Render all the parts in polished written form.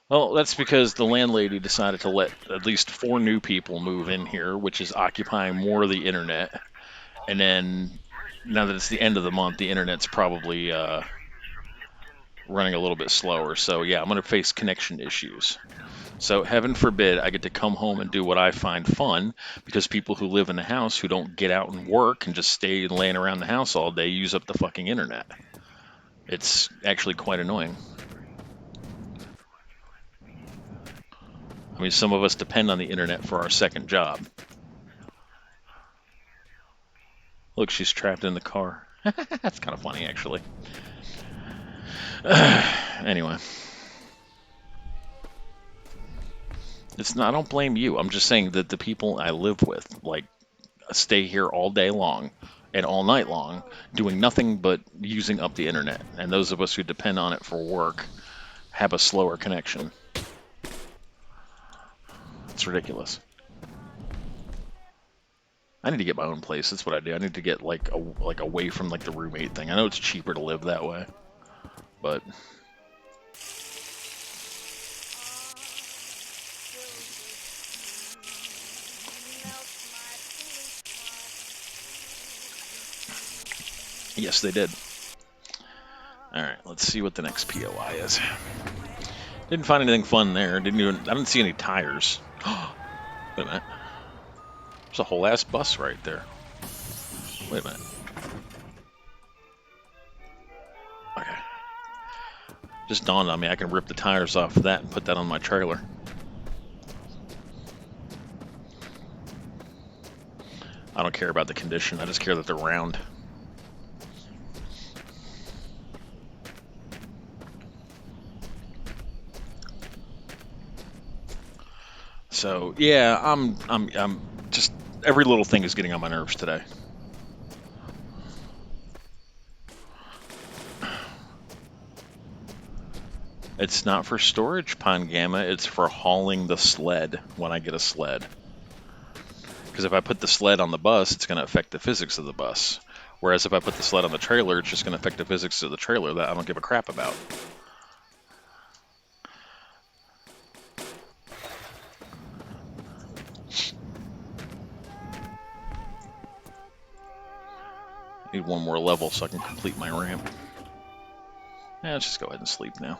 Well, that's because the landlady decided to let at least four new people move in here, which is occupying more of the internet. And then now that it's the end of the month, the internet's probably running a little bit slower. So yeah, I'm going to face connection issues. So heaven forbid I get to come home and do what I find fun, because people who live in the house who don't get out and work and just stay laying around the house all day use up the fucking internet. It's actually quite annoying. I mean, some of us depend on the internet for our second job. Look, she's trapped in the car. That's kind of funny, actually. Anyway, it's not. I don't blame you. I'm just saying that the people I live with, like, stay here all day long and all night long, doing nothing but using up the internet. And those of us who depend on it for work have a slower connection. It's ridiculous. I need to get my own place. That's what I do. I need to get like away from like the roommate thing. I know it's cheaper to live that way, but yes, they did. All right, let's see what the next POI is. Didn't find anything fun there. Didn't even. I didn't see any tires. Wait a minute. There's a whole ass bus right there. Wait a minute. Okay. Just dawned on me. I can rip the tires off of that and put that on my trailer. I don't care about the condition. I just care that they're round. So yeah, I'm just every little thing is getting on my nerves today. It's not for storage, Pine Gamma. It's for hauling the sled when I get a sled. Because if I put the sled on the bus, it's going to affect the physics of the bus. Whereas if I put the sled on the trailer, it's just going to affect the physics of the trailer that I don't give a crap about. I need one more level so I can complete my ramp. Yeah, let's just go ahead and sleep now.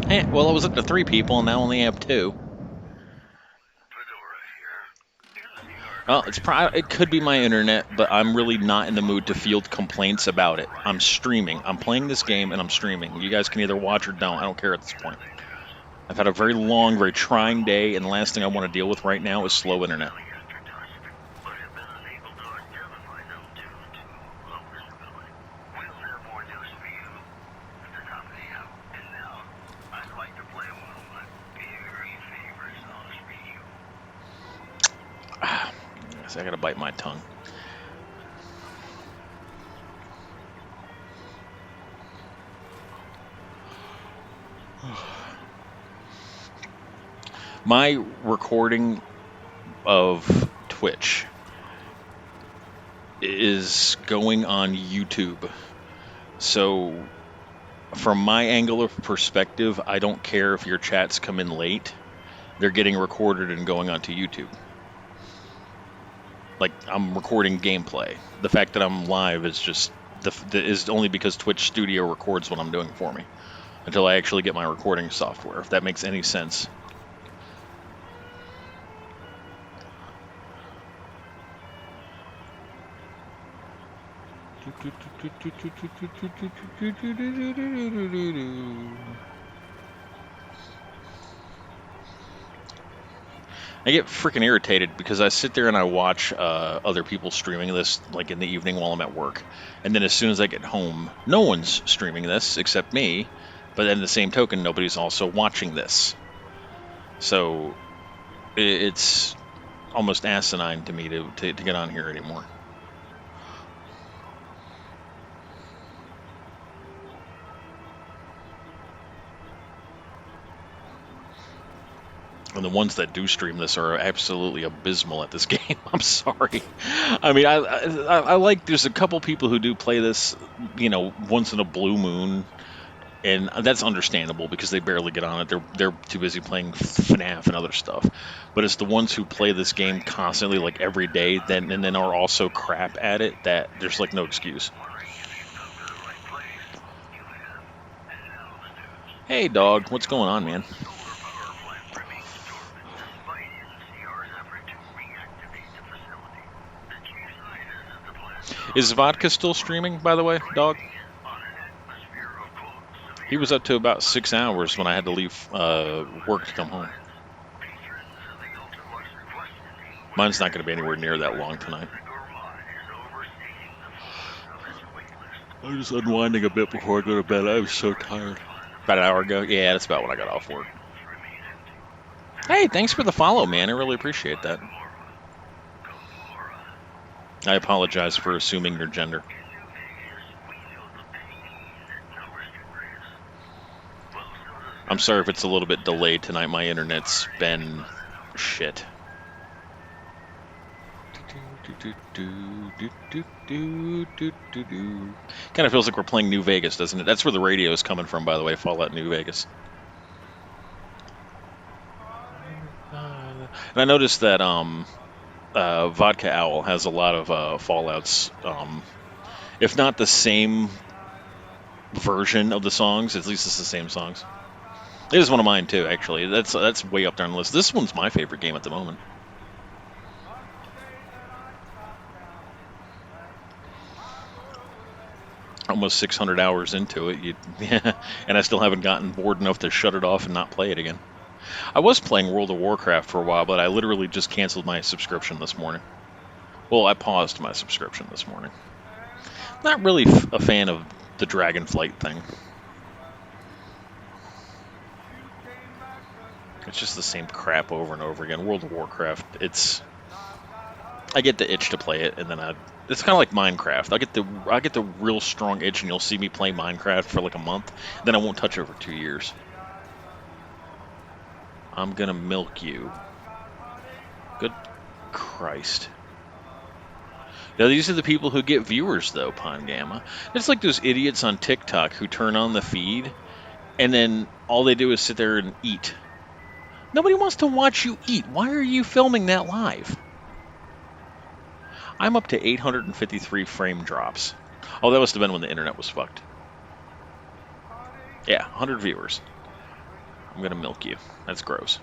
Hey, well, I was up to three people, and now only have two. Well, it could be my internet, but I'm really not in the mood to field complaints about it. I'm streaming. I'm playing this game, and I'm streaming. You guys can either watch or don't. I don't care at this point. I've had a very long, very trying day, and the last thing I want to deal with right now is slow internet. So I gotta bite my tongue. My recording of Twitch is going on YouTube. So, from my angle of perspective, I don't care if your chats come in late. They're getting recorded and going onto YouTube. Like, I'm recording gameplay. The fact that I'm live is just is only because Twitch Studio records what I'm doing for me until I actually get my recording software, if that makes any sense. I get freaking irritated because I sit there and I watch other people streaming this like in the evening while I'm at work, and then as soon as I get home, no one's streaming this except me. But then the same token, nobody's also watching this. So it's almost asinine to me to get on here anymore. And the ones that do stream this are absolutely abysmal at this game. I'm sorry. I mean, I like. There's a couple people who do play this, once in a blue moon, and that's understandable because they barely get on it. They're too busy playing FNAF and other stuff. But it's the ones who play this game constantly, like every day, then are also crap at it. That there's like no excuse. Hey, dog, what's going on, man? Is Vodka still streaming, by the way, dog? He was up to about 6 hours when I had to leave work to come home. Mine's not going to be anywhere near that long tonight. I'm just unwinding a bit before I go to bed. I was so tired. About an hour ago? Yeah, that's about when I got off work. Hey, thanks for the follow, man. I really appreciate that. I apologize for assuming your gender. I'm sorry if it's a little bit delayed tonight. My internet's been shit. Kind of feels like we're playing New Vegas, doesn't it? That's where the radio is coming from, by the way, Fallout New Vegas. And I noticed that Vodka Owl has a lot of Fallouts. If not the same version of the songs, at least it's the same songs. It is one of mine too, actually. That's way up there on the list. This one's my favorite game at the moment. Almost 600 hours into it, and I still haven't gotten bored enough to shut it off and not play it again. I was playing World of Warcraft for a while, but I literally just canceled my subscription this morning. Well, I paused my subscription this morning. Not really a fan of the Dragonflight thing. It's just the same crap over and over again. World of Warcraft, I get the itch to play it, and then it's kind of like Minecraft. I get the real strong itch, and you'll see me play Minecraft for like a month, then I won't touch it for 2 years. I'm gonna milk you. Good Christ. Now, these are the people who get viewers, though, Pon Gamma. It's like those idiots on TikTok who turn on the feed, and then all they do is sit there and eat. Nobody wants to watch you eat. Why are you filming that live? I'm up to 853 frame drops. Oh, that must have been when the internet was fucked. Yeah, 100 viewers. I'm gonna milk you. That's gross.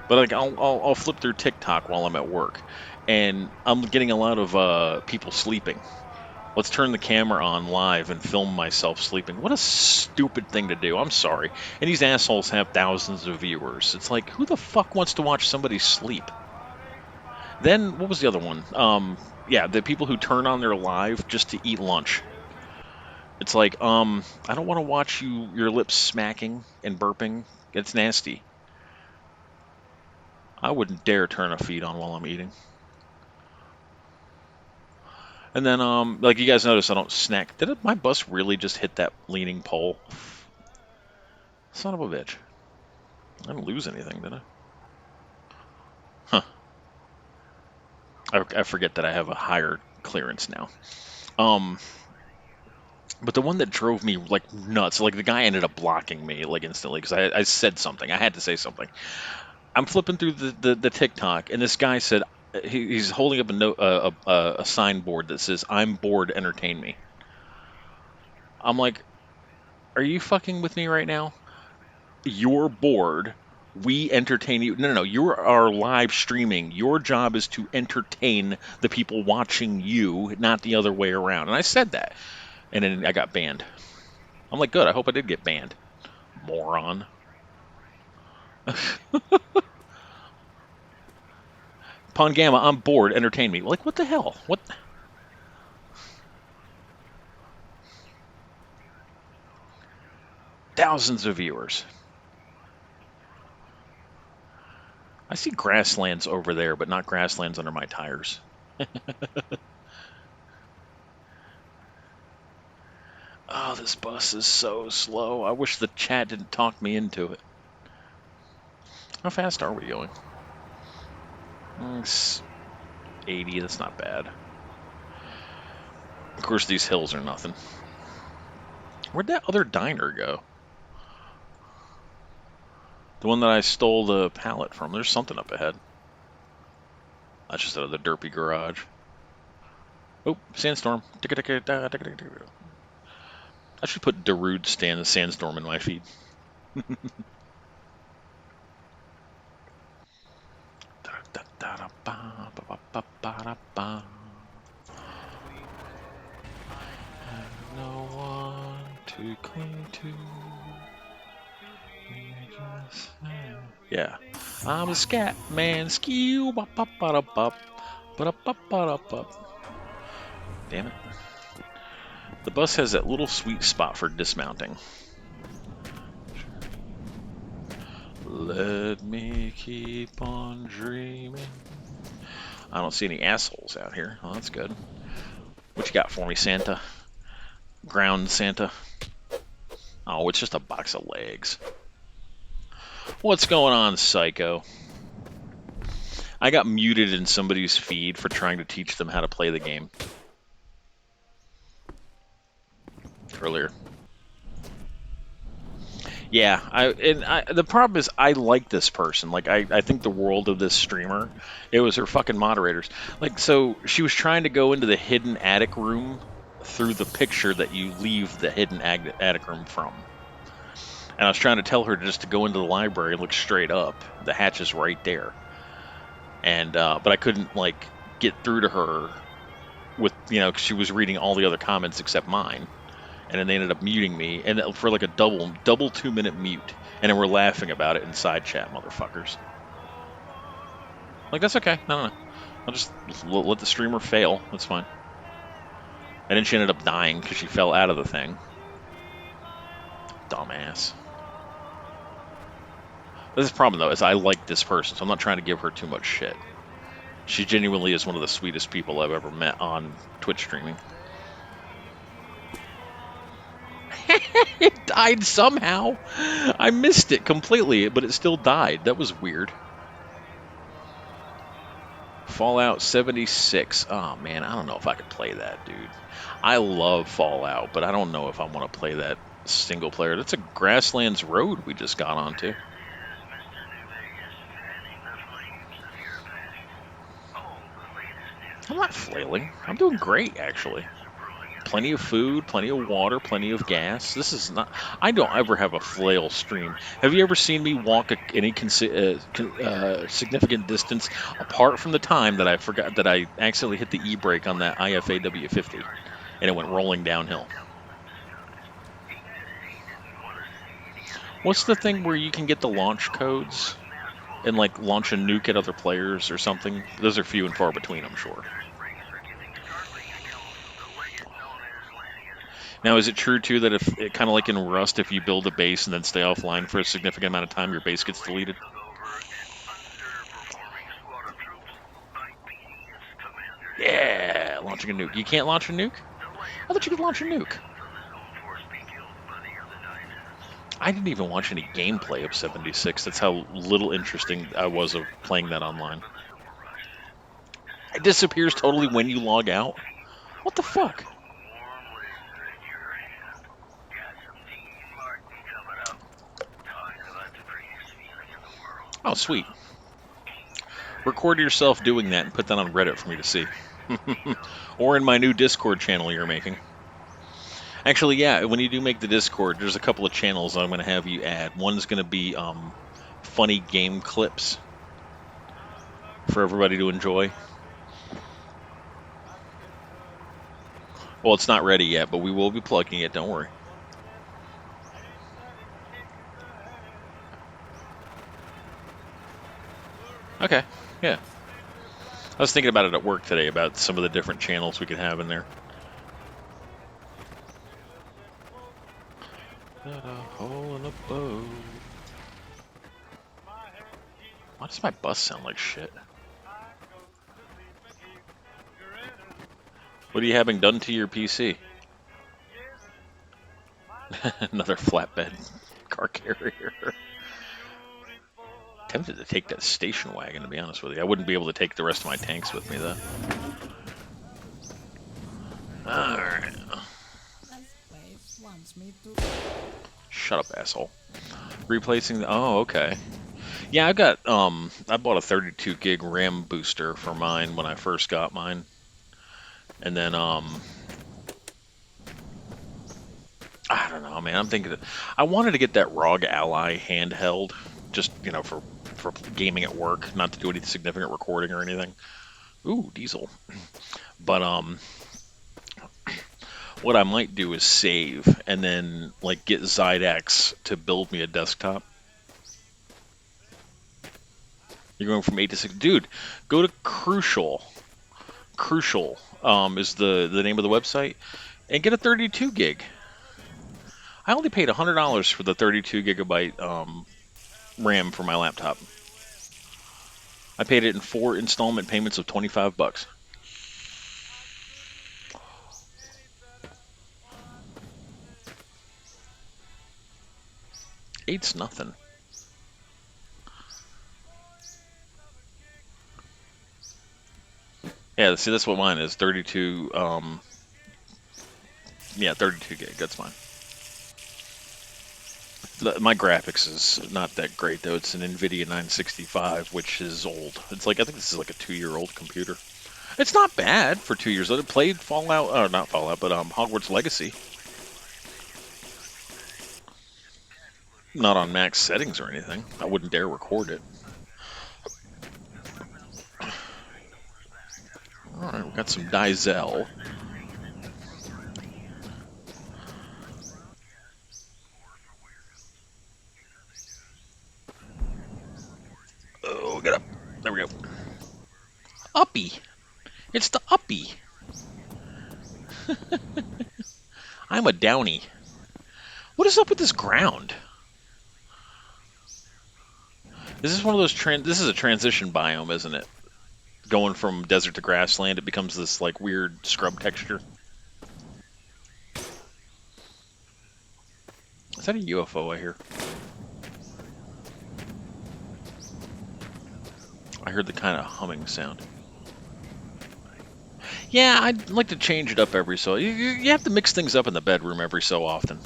But like, I'll flip through TikTok while I'm at work, and I'm getting a lot of people sleeping. Let's turn the camera on live and film myself sleeping. What a stupid thing to do. I'm sorry. And these assholes have thousands of viewers. It's like, who the fuck wants to watch somebody sleep? Then, what was the other one? Yeah, the people who turn on their live just to eat lunch. It's like, I don't want to watch your lips smacking and burping. It's nasty. I wouldn't dare turn a feed on while I'm eating. And then, like you guys notice, I don't snack. Did my bus really just hit that leaning pole? Son of a bitch. I didn't lose anything, did I? Huh. I forget that I have a higher clearance now. But the one that drove me like nuts, like the guy ended up blocking me like instantly because I said something. I had to say something. I'm flipping through the TikTok, and this guy said he's holding up a signboard that says "I'm bored, entertain me." I'm like, are you fucking with me right now? You're bored. We entertain you. No, you are live streaming. Your job is to entertain the people watching you, not the other way around. And I said that. And then I got banned. I'm like, good. I hope I did get banned. Moron. Pon Gamma, I'm bored. Entertain me. Like, what the hell? What? Thousands of viewers. I see grasslands over there, but not grasslands under my tires. Oh, this bus is so slow. I wish the chat didn't talk me into it. How fast are we going? 80, that's not bad. Of course, these hills are nothing. Where'd that other diner go? The one that I stole the pallet from. There's something up ahead. That's just out of the derpy garage. Oh, sandstorm. I should put Darude sandstorm in my feed. No one to cling to. Yeah. I'm a scat man. Skew. Damn it. The bus has that little sweet spot for dismounting. Let me keep on dreaming. I don't see any assholes out here. Oh, that's good. What you got for me, Santa? Ground Santa. Oh, it's just a box of legs. What's going on, psycho? I got muted in somebody's feed for trying to teach them how to play the game earlier. Yeah, the problem is I like this person. Like, I think the world of this streamer. It was her fucking moderators. Like, so she was trying to go into the hidden attic room through the picture that you leave the hidden attic room from. And I was trying to tell her just to go into the library and look straight up. The hatch is right there. And but I couldn't like get through to her with, you know, 'cause she was reading all the other comments except mine. And then they ended up muting me, and for like a double 2-minute mute, and then we're laughing about it in side chat, motherfuckers. Like, that's okay. No. I'll just let the streamer fail. That's fine. And then she ended up dying because she fell out of the thing. Dumbass. This is the problem, though, is I like this person, so I'm not trying to give her too much shit. She genuinely is one of the sweetest people I've ever met on Twitch streaming. It died somehow. I missed it completely, but it still died. That was weird. Fallout 76. Oh, man, I don't know if I could play that, dude. I love Fallout, but I don't know if I want to play that single player. That's a Grasslands Road we just got onto. I'm not flailing. I'm doing great, actually. Plenty of food, plenty of water, plenty of gas. This is not... I don't ever have a flail stream. Have you ever seen me walk any significant distance apart from the time that I forgot that I accidentally hit the e-brake on that Ep50 and it went rolling downhill? What's the thing where you can get the launch codes and like launch a nuke at other players or something? Those are few and far between, I'm sure. Now, is it true, too, that if, kind of like in Rust, if you build a base and then stay offline for a significant amount of time, your base gets deleted? Yeah, launching a nuke. You can't launch a nuke? I thought you could launch a nuke. I didn't even watch any gameplay of 76. That's how little interesting I was of playing that online. It disappears totally when you log out? What the fuck? Oh, sweet. Record yourself doing that and put that on Reddit for me to see. Or in my new Discord channel you're making. Actually, yeah, when you do make the Discord, there's a couple of channels I'm going to have you add. One's going to be funny game clips for everybody to enjoy. Well, it's not ready yet, but we will be plugging it, don't worry. Okay, yeah. I was thinking about it at work today, about some of the different channels we could have in there. Got a hole in a boat. Why does my bus sound like shit? What are you having done to your PC? Another flatbed car carrier. Tempted to take that station wagon, to be honest with you. I wouldn't be able to take the rest of my tanks with me, though. Alright. Shut up, asshole. Replacing the... Oh, okay. Yeah, I bought a 32 gig RAM booster for mine when I first got mine. And then, I don't know, man. I'm thinking that I wanted to get that ROG Ally handheld, just, for gaming at work, not to do any significant recording or anything. Ooh, diesel. But, what I might do is save and then, like, get Zydex to build me a desktop. You're going from 8 to 6. Dude, go to Crucial. Crucial is the name of the website. And get a 32 gig. I only paid $100 for the 32 gigabyte RAM for my laptop. I paid it in 4 installment payments of $25. Eight's nothing. Yeah, see, that's what mine is. 32. Yeah, 32 gig. That's mine. My graphics is not that great though. It's an NVIDIA 965, which is old. It's like I think this is like a 2-year-old computer. It's not bad for 2 years. It played Fallout, or not Fallout, but Hogwarts Legacy. Not on max settings or anything. I wouldn't dare record it. All right, we got some Diesel. Oh, get up. There we go. Uppy. It's the Uppy. I'm a Downy. What is up with this ground? Is this one of those this is a transition biome, isn't it? Going from desert to grassland, it becomes this like weird scrub texture. Is that a UFO I hear? I heard the kind of humming sound. Yeah, I'd like to change it up every so... You have to mix things up in the bedroom every so often.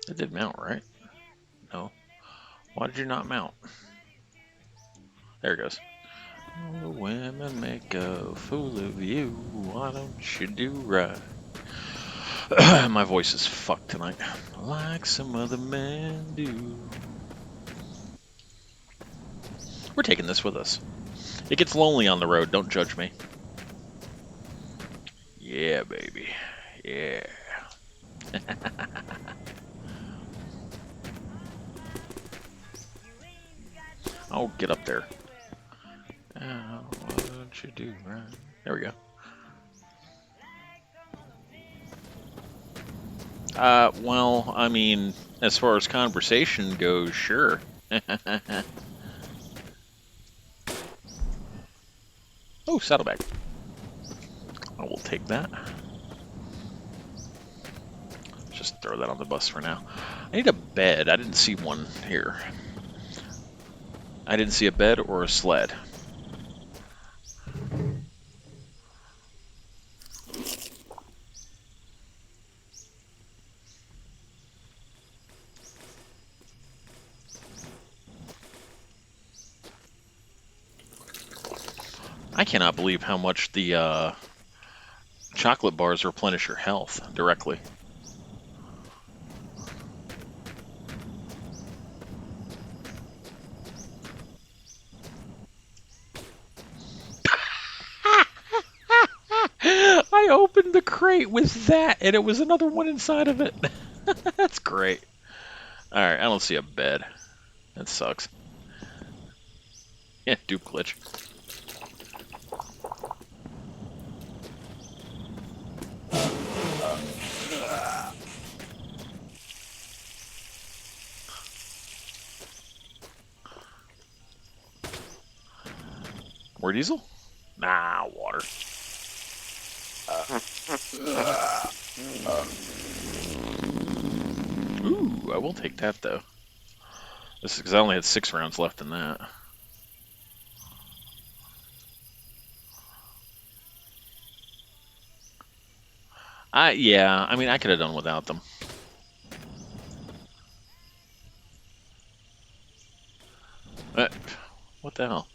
It did mount, right? No. Why did you not mount? There it goes. All the women make a fool of you. Why don't you do right? My voice is fucked tonight. Like some other men do. We're taking this with us. It gets lonely on the road. Don't judge me. Yeah, baby. Yeah. Oh, get up there. Oh, why don't you do right? There we go. Well, I mean, as far as conversation goes, sure. Oh, saddlebag. I will take that. Just throw that on the bus for now. I need a bed. I didn't see one here. I didn't see a bed or a sled. I cannot believe how much the chocolate bars replenish your health directly. I opened the crate with that, and it was another one inside of it. That's great. Alright, I don't see a bed. That sucks. Yeah, dupe glitch. More diesel? Ooh, I will take that though. This is because I only had 6 rounds left in that. Yeah, I mean, I could have done without them. What the hell?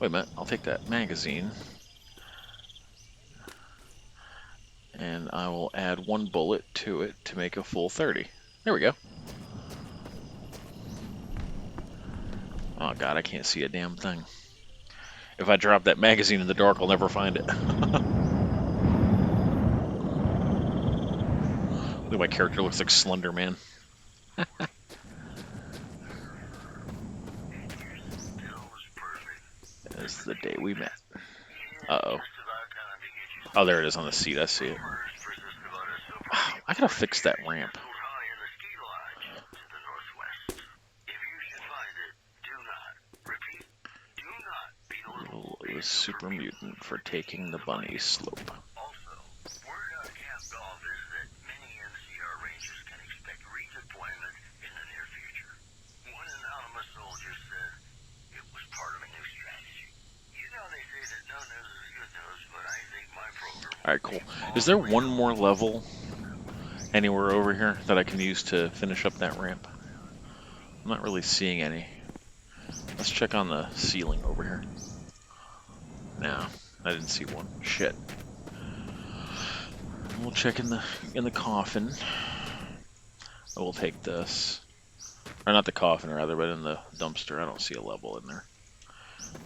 Wait a minute, I'll take that magazine. And I will add 1 bullet to it to make a full 30. There we go. Oh god, I can't see a damn thing. If I drop that magazine in the dark, I'll never find it. My character looks like Slender Man. It's the day we met. Uh-oh. Oh, there it is on the seat. I see it. I gotta fix that ramp. It was super mutant for taking the bunny slope. Alright, cool. Is there one more level anywhere over here that I can use to finish up that ramp? I'm not really seeing any. Let's check on the ceiling over here. No, I didn't see one. Shit. We'll check in the coffin. I will take this. Or not the coffin, rather, but in the dumpster. I don't see a level in there.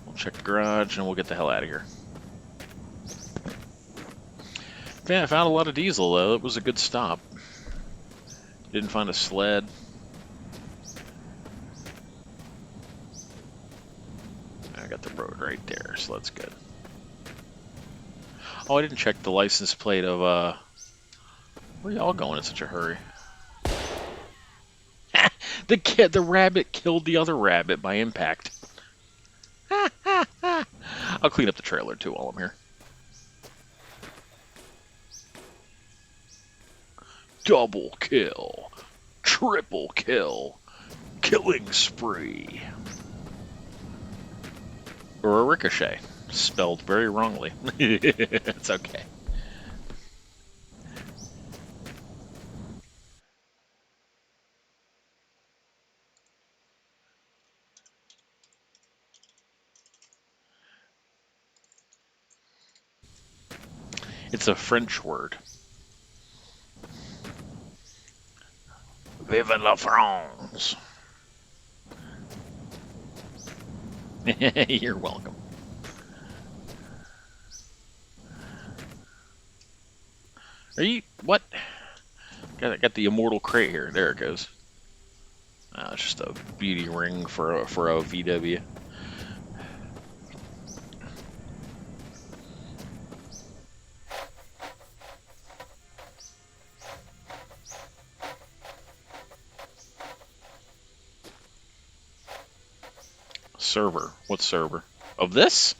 We'll check the garage and we'll get the hell out of here. Yeah, I found a lot of diesel, though. It was a good stop. Didn't find a sled. I got the road right there, so that's good. Oh, I didn't check the license plate of, where y'all going in such a hurry? The rabbit killed the other rabbit by impact. I'll clean up the trailer, too, while I'm here. Double kill. Triple kill. Killing spree. Or a ricochet. Spelled very wrongly. It's okay. It's a French word. Vive la France. You're welcome. Are you... what? Got the immortal crate here. There it goes. It's just a beauty ring for a VW. Server. What server? Of this?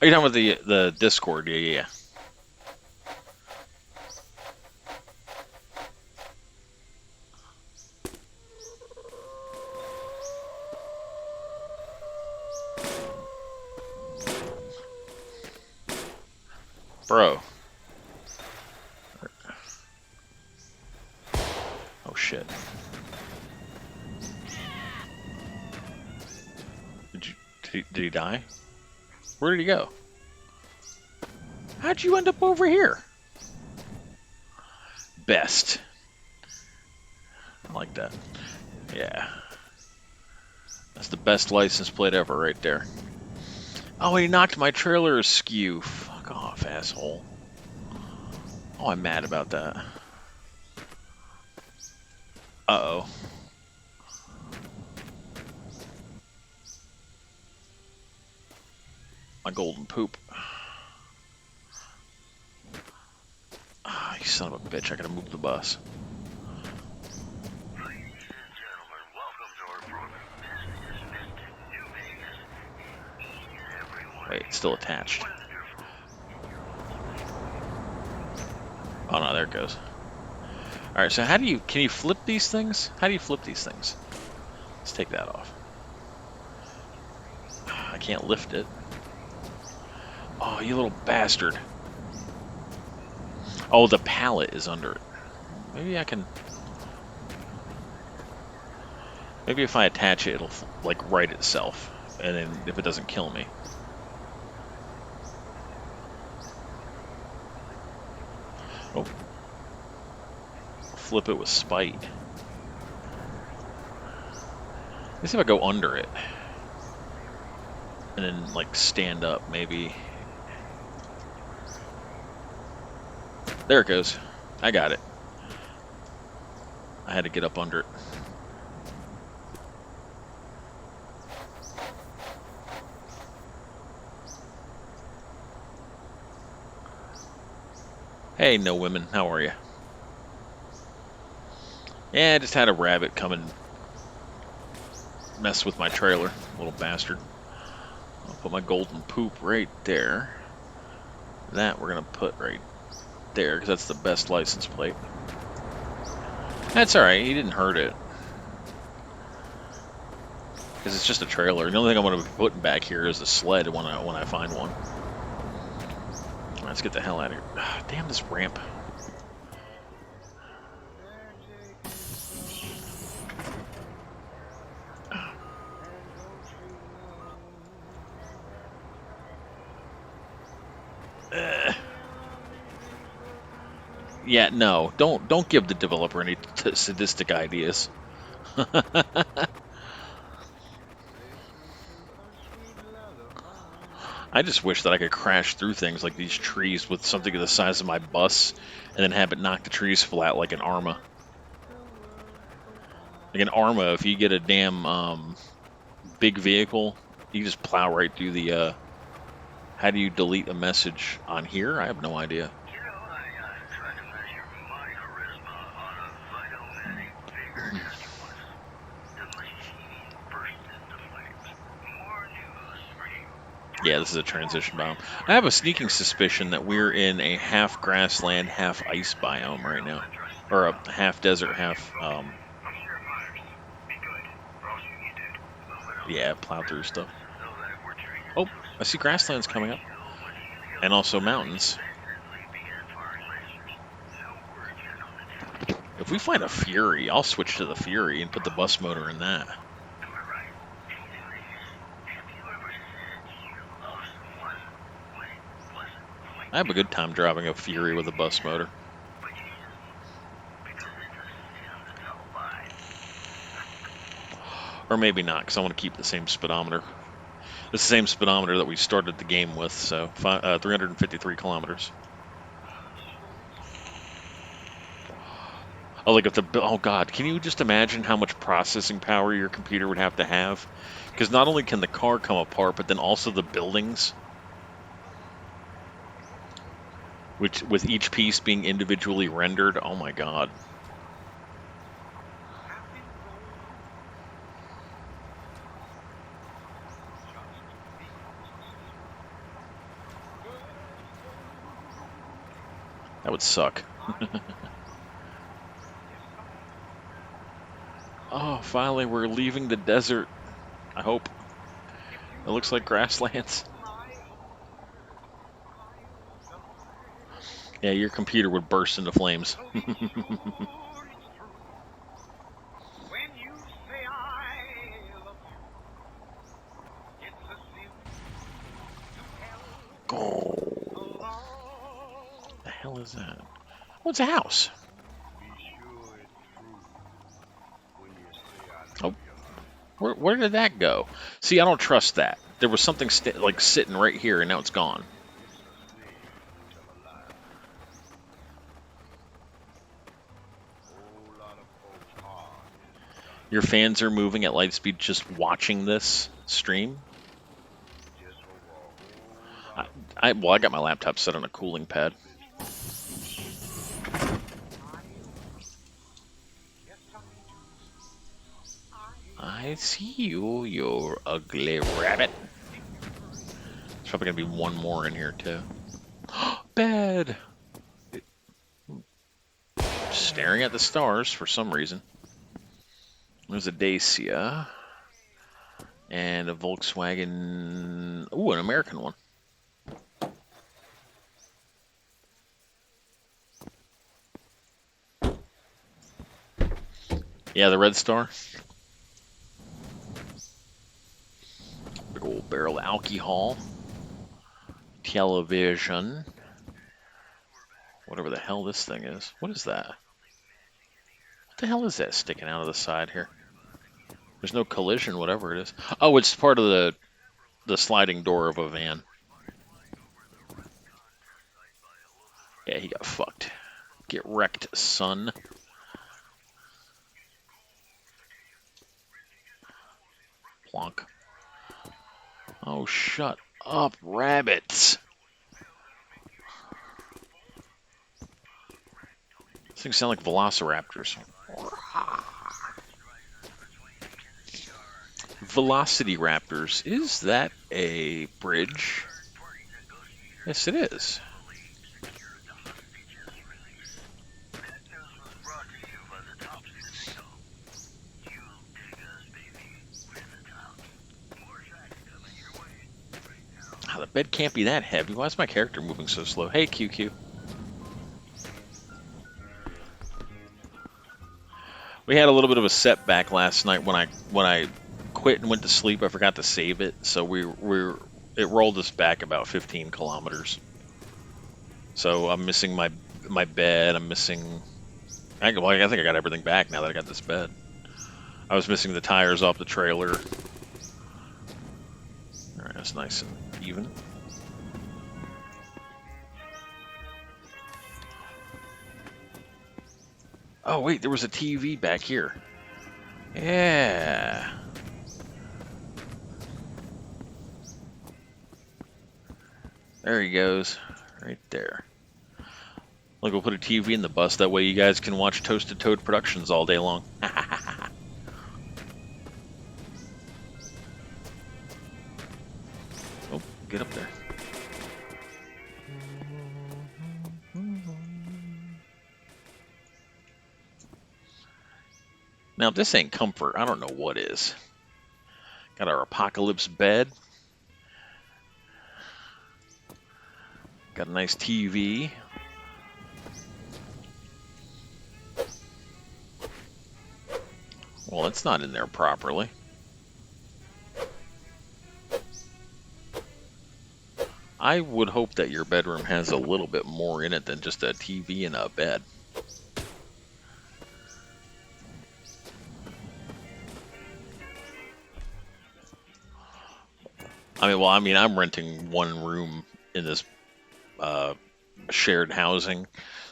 Are you talking about the Discord? Yeah. Bro. Oh shit. Did he die? Where did he go? How'd you end up over here? Best. I like that. Yeah. That's the best license plate ever right there. Oh, he knocked my trailer askew. Fuck off, asshole. Oh, I'm mad about that. Uh-oh. My golden poop. Ah, you son of a bitch, I gotta move the bus. Wait, it's still attached. Oh no, there it goes. Alright, so can you flip these things? How do you flip these things? Let's take that off. I can't lift it. Oh, you little bastard. Oh, the pallet is under it. Maybe I can... Maybe if I attach it, it'll, like, right itself. And then if it doesn't kill me. Oh. Flip it with spite. Let's see if I go under it. And then, like, stand up, maybe. There it goes. I got it. I had to get up under it. Hey, no women. How are you? Yeah, I just had a rabbit come and mess with my trailer. Little bastard. I'll put my golden poop right there. That we're going to put right there, because that's the best license plate. That's alright, he didn't hurt it. Because it's just a trailer. The only thing I'm going to be putting back here is the sled when I find one. Let's get the hell out of here. Ah, damn this ramp. Yeah, no, don't give the developer any sadistic ideas. I just wish that I could crash through things like these trees with something the size of my bus and then have it knock the trees flat like an Arma. Like an Arma, if you get a damn big vehicle, you just plow right through the... How do you delete a message on here? I have no idea. Yeah, this is a transition biome. I have a sneaking suspicion that we're in a half grassland, half ice biome right now. Or a half desert, half... Yeah, plow through stuff. Oh, I see grasslands coming up. And also mountains. If we find a Fury, I'll switch to the Fury and put the bus motor in that. I have a good time driving a Fury with a bus motor. Or maybe not, because I want to keep the same speedometer. It's the same speedometer that we started the game with, so 353 kilometers. Oh, like if oh God, can you just imagine how much processing power your computer would have to have? Because not only can the car come apart, but then also the buildings, which with each piece being individually rendered. Oh my God. That would suck. Oh, finally we're leaving the desert. I hope. It looks like grasslands. Yeah, your computer would burst into flames. Oh. The hell is that? What's a house? Oh, where did that go? See, I don't trust that. There was something like sitting right here, and now it's gone. Your fans are moving at light speed just watching this stream? Well, I got my laptop set on a cooling pad. I see you, you ugly rabbit. probably gonna be one more in here too. Bed. Staring at the stars for some reason. There's a Dacia and a Volkswagen. Ooh, an American one. Yeah, the Red Star. Big old barrel of alcohol. Television. Whatever the hell this thing is. What is that? What the hell is that sticking out of the side here? There's no collision, whatever it is. Oh, it's part of the sliding door of a van. Yeah, he got fucked. Get wrecked, son. Plonk. Oh, shut up, rabbits. These things sound like velociraptors. Velocity Raptors. Is that a bridge? Yes, it is. Oh, the bed can't be that heavy. Why is my character moving so slow? Hey, QQ. We had a little bit of a setback last night when I quit and went to sleep. I forgot to save it, so it rolled us back about 15 kilometers. So I'm missing my bed. I'm missing. I think I got everything back now that I got this bed. I was missing the tires off the trailer. All right, that's nice and even. Oh wait, there was a TV back here. Yeah. There he goes, right there. Look, we'll put a TV in the bus. That way you guys can watch Toasted Toad Productions all day long. Oh, get up there. Now, if this ain't comfort, I don't know what is. Got our apocalypse bed. Got a nice TV. Well, it's not in there properly. I would hope that your bedroom has a little bit more in it than just a TV and a bed. I'm renting one room in this shared housing.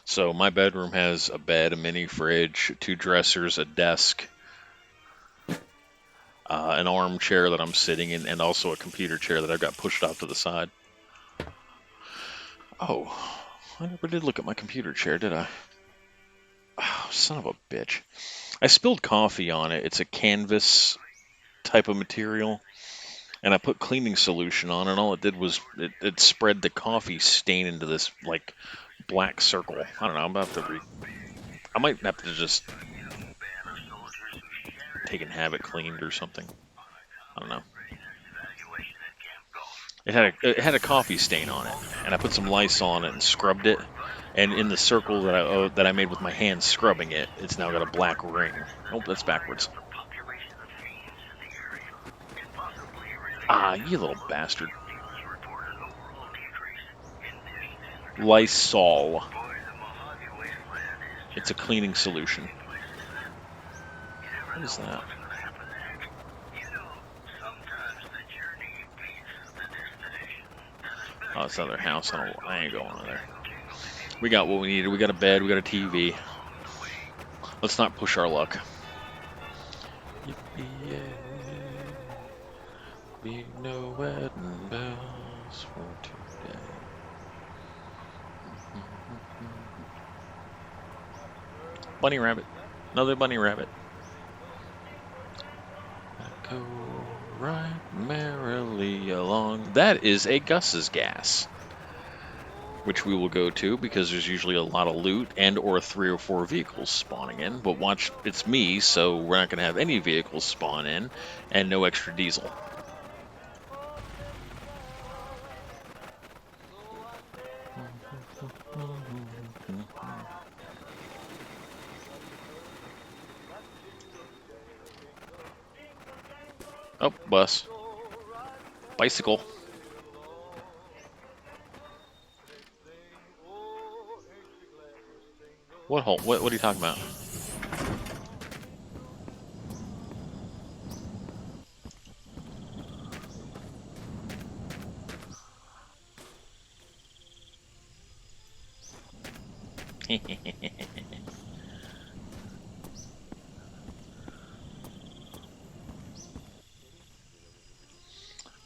So my bedroom has a bed, a mini fridge, 2 dressers, a desk, an armchair that I'm sitting in, and also a computer chair that I've got pushed off to the side. Oh, I never did look at my computer chair, did I? Oh, son of a bitch. I spilled coffee on it. It's a canvas type of material. And I put cleaning solution on, and all it did was it spread the coffee stain into this like black circle. I don't know. I might have to just take and have it cleaned or something. I don't know. It had a coffee stain on it, and I put some Lysol on it and scrubbed it. And in the circle that I made with my hands scrubbing it, it's now got a black ring. Oh, that's backwards. Ah, you little bastard. Lysol. It's a cleaning solution. What is that? Oh, it's another house. I ain't going in there. We got what we needed. We got a bed. We got a TV. Let's not push our luck. Yippee-yay. Be no wedding bells for today. Bunny rabbit. Another bunny rabbit. I go right merrily along That is a Gus's gas, which we will go to because there's usually a lot of loot and or 3 or 4 vehicles spawning in. But watch, it's me, so we're not going to have any vehicles spawn in and no extra diesel. Oh, bus. Bicycle. What hole? What are you talking about?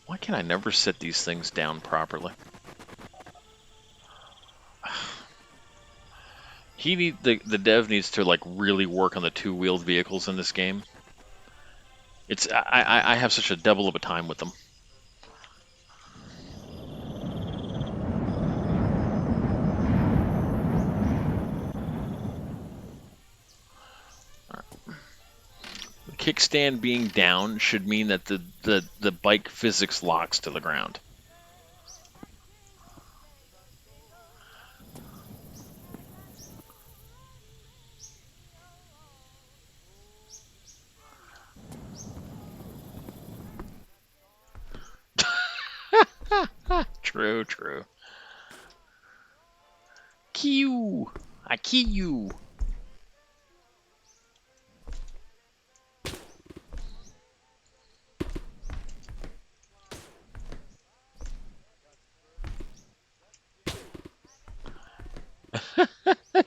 Why can I never set these things down properly? The dev needs to like really work on the 2-wheeled vehicles in this game. I have such a devil of a time with them. The kickstand being down should mean that the bike physics locks to the ground. True, true. Q. I key you.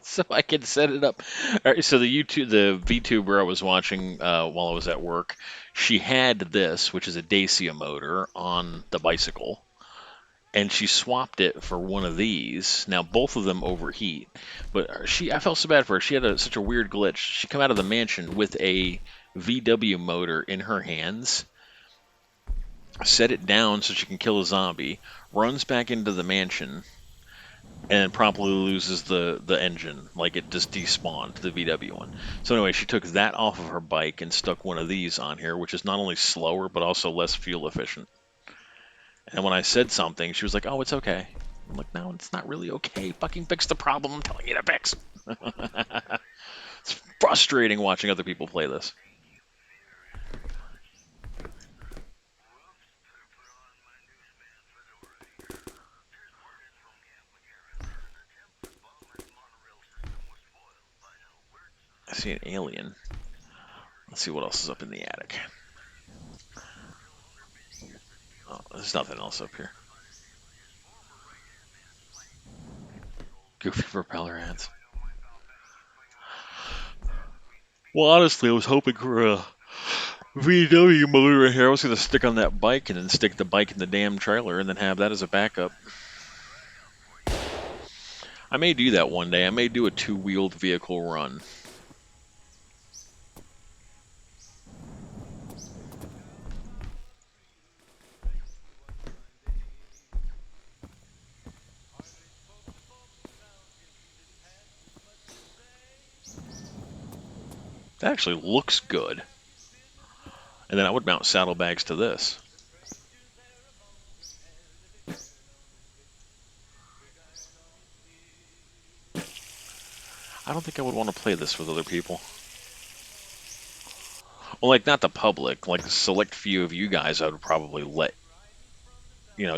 So I can set it up. All right, so the VTuber I was watching while I was at work, she had this, which is a Dacia motor, on the bicycle, and she swapped it for one of these. Now both of them overheat, but I felt so bad for her. She had such a weird glitch. She come out of the mansion with a VW motor in her hands, set it down so she can kill a zombie, runs back into the mansion, and promptly loses the engine. Like, it just despawned, the VW one. So anyway, she took that off of her bike and stuck one of these on here, which is not only slower but also less fuel efficient. And when I said something, she was like, "Oh, it's okay." I'm like, "No, it's not really okay. Fucking fix the problem I'm telling you to fix." It's frustrating watching other people play this. I see an alien. Let's see what else is up in the attic. Oh, there's nothing else up here. Goofy propeller heads. Well, honestly, I was hoping for a VW motor here. I was going to stick on that bike and then stick the bike in the damn trailer and then have that as a backup. I may do that one day. I may do a 2-wheeled vehicle run. That actually looks good. And then I would mount saddlebags to this. I don't think I would want to play this with other people. Well, like, not the public. Like, a select few of you guys I would probably let,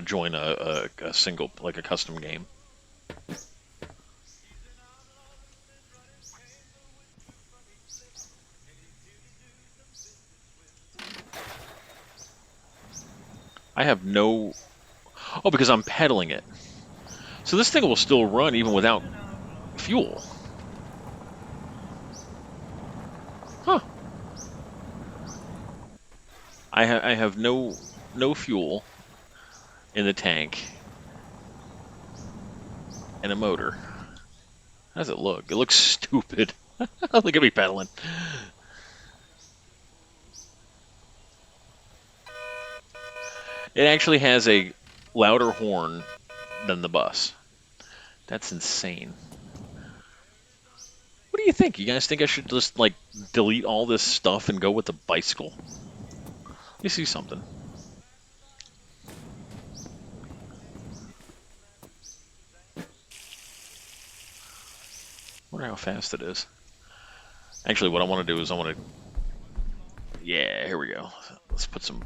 join a single, like a custom game. I have no... Oh, because I'm pedaling it. So this thing will still run even without fuel. Huh. I have no fuel in the tank and a motor. How does it look? It looks stupid. Look at me pedaling. It actually has a louder horn than the bus. That's insane. What do you think? You guys think I should just like delete all this stuff and go with the bicycle? You see something? I wonder how fast it is. Actually, what I want to do is I want to. Yeah, here we go. Let's put some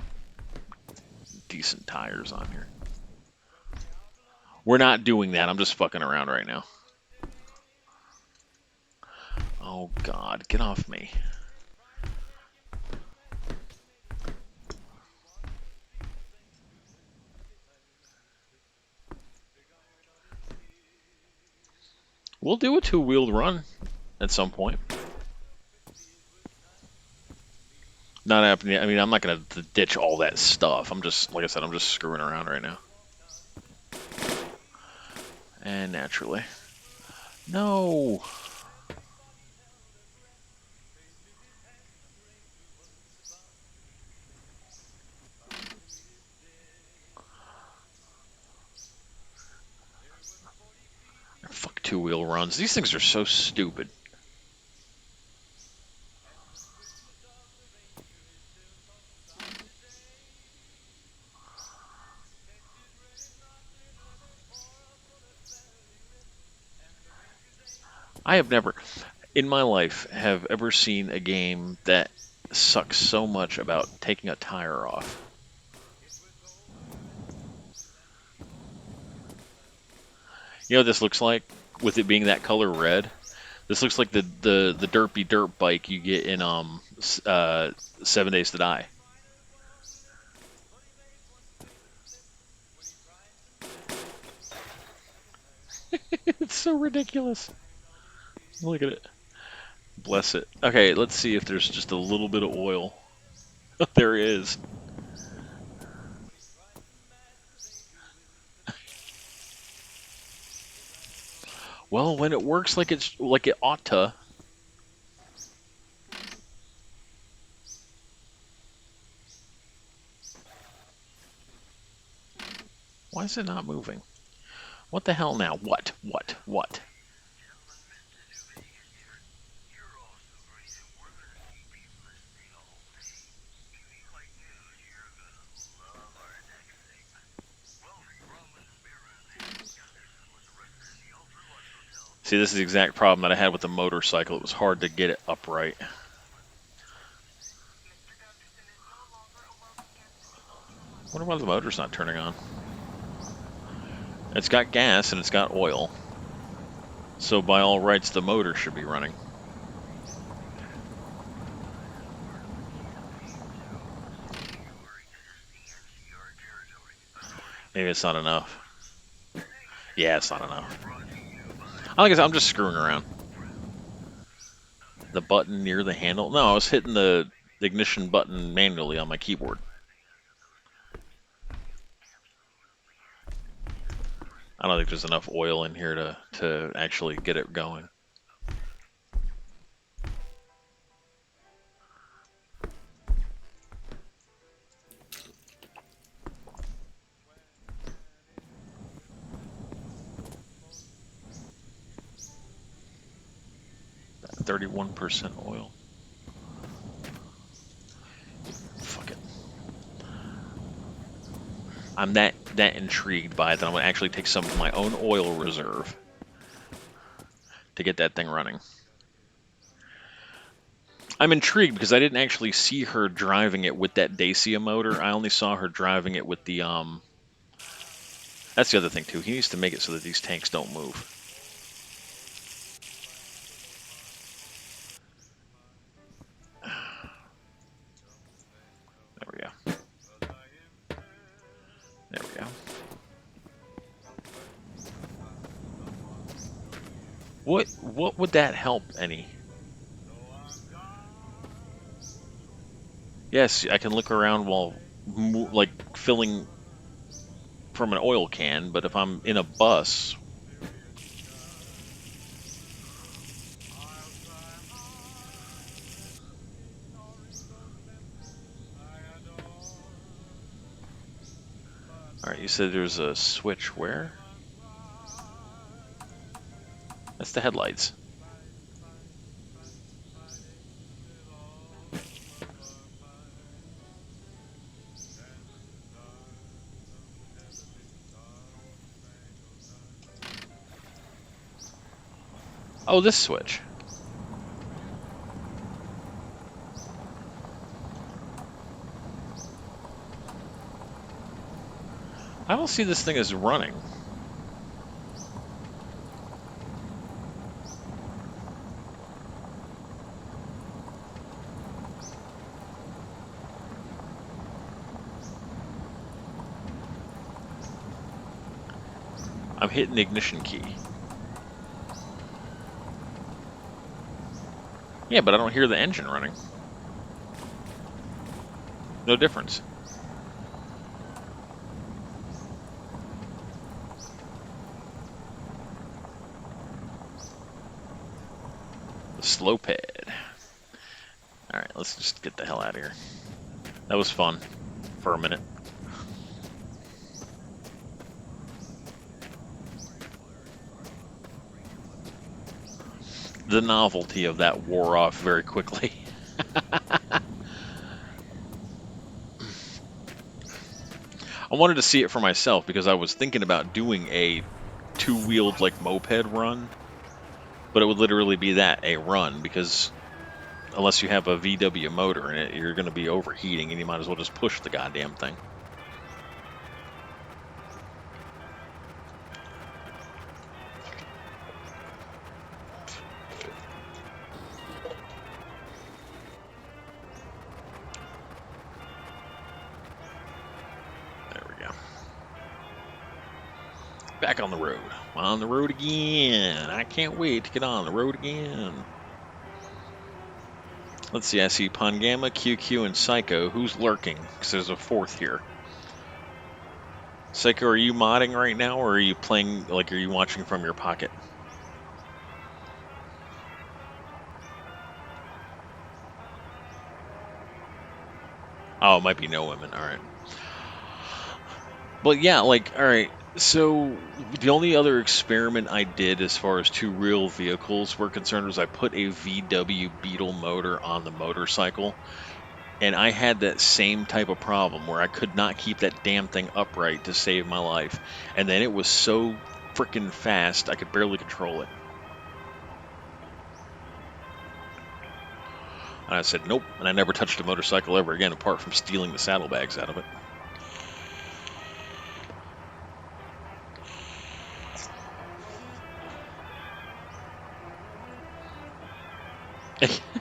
decent tires on here. We're not doing that. I'm just fucking around right now. Oh God, get off me. We'll do a two-wheeled run at some point. Not happening. I mean, I'm not gonna ditch all that stuff. I'm just, like I said, I'm just screwing around right now. And naturally, no. Fuck two-wheel runs. These things are so stupid. I have never, in my life, have ever seen a game that sucks so much about taking a tire off. You know what this looks like? With it being that color red? This looks like the derpy dirt bike you get in 7 Days to Die. It's so ridiculous. Look at it. Bless it. Okay, let's see if there's just a little bit of oil. There is. Well, when it works like it ought to. Why is it not moving? What the hell now? What? What? What? See, this is the exact problem that I had with the motorcycle. It was hard to get it upright. I wonder why the motor's not turning on. It's got gas and it's got oil. So by all rights, the motor should be running. Maybe it's not enough. Yeah, it's not enough. Like I said, I'm just screwing around. The button near the handle? No, I was hitting the ignition button manually on my keyboard. I don't think there's enough oil in here to actually get it going. That 31% oil. Fuck it. I'm that intrigued by it that I'm going to actually take some of my own oil reserve to get that thing running. I'm intrigued because I didn't actually see her driving it with that Dacia motor. I only saw her driving it with the That's the other thing too. He needs to make it so that these tanks don't move. There we go. There we go. What would that help any? Yes, I can look around while like filling from an oil can, but if I'm in a bus, all right, You said there's a switch where? That's the headlights. Oh, this switch. I don't see this thing as running. I'm hitting the ignition key. Yeah, but I don't hear the engine running. No difference. The slow pad. Alright, let's just get the hell out of here. That was fun for a minute. The novelty of that wore off very quickly. I wanted to see it for myself because I was thinking about doing a two-wheeled like moped run, but it would literally be that, a run, because unless you have a VW motor in it, you're going to be overheating and you might as well just push the goddamn thing. Back on the road. On the road again. I can't wait to get on the road again. Let's see, I see Pangama, QQ, and Psycho. Who's lurking? Because there's a fourth here. Psycho, are you modding right now, or are you playing, like, are you watching from your pocket? Oh, it might be no women. All right. But yeah, like, all right. So the only other experiment I did as far as two real vehicles were concerned was I put a VW Beetle motor on the motorcycle, and I had that same type of problem where I could not keep that damn thing upright to save my life, and then it was so freaking fast I could barely control it. And I said nope, and I never touched a motorcycle ever again apart from stealing the saddlebags out of it.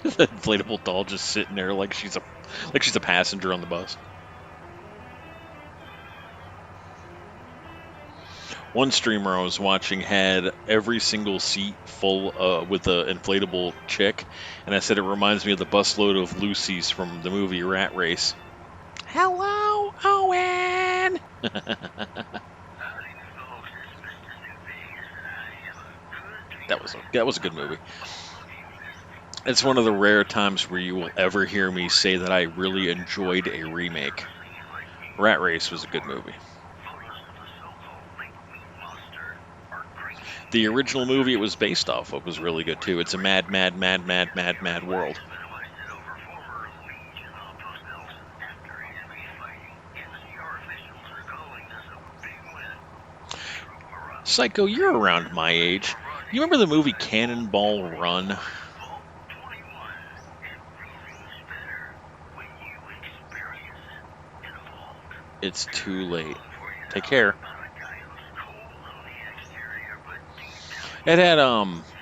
The inflatable doll just sitting there like she's a passenger on the bus. One streamer I was watching had every single seat full with the inflatable chick, and I said it reminds me of the busload of Lucy's from the movie Rat Race. Hello, Owen. That was a good movie. It's one of the rare times where you will ever hear me say that I really enjoyed a remake. Rat Race was a good movie. The original movie it was based off of was really good too. It's a mad, mad, mad, mad, mad, mad world. Psycho, you're around my age. You remember the movie Cannonball Run? It's too late. Take care. It had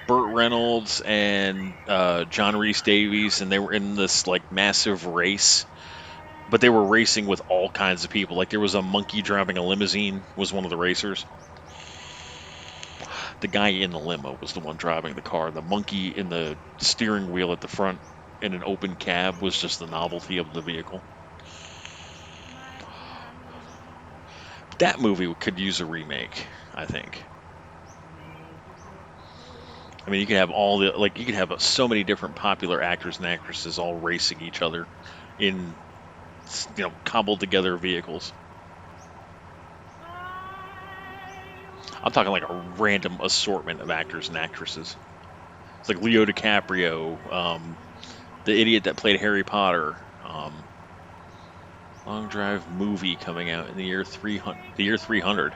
Burt Reynolds and John Rhys Davies, and they were in this like massive race, but they were racing with all kinds of people. Like there was a monkey driving a limousine was one of the racers. The guy in the limo was the one driving the car. The monkey in the steering wheel at the front in an open cab was just the novelty of the vehicle. That movie could use a remake, I think. I mean, you could have you could have so many different popular actors and actresses all racing each other in, cobbled together vehicles. I'm talking like a random assortment of actors and actresses. It's like Leo DiCaprio, the idiot that played Harry Potter. Long Drive movie coming out in the year 300. The year 300.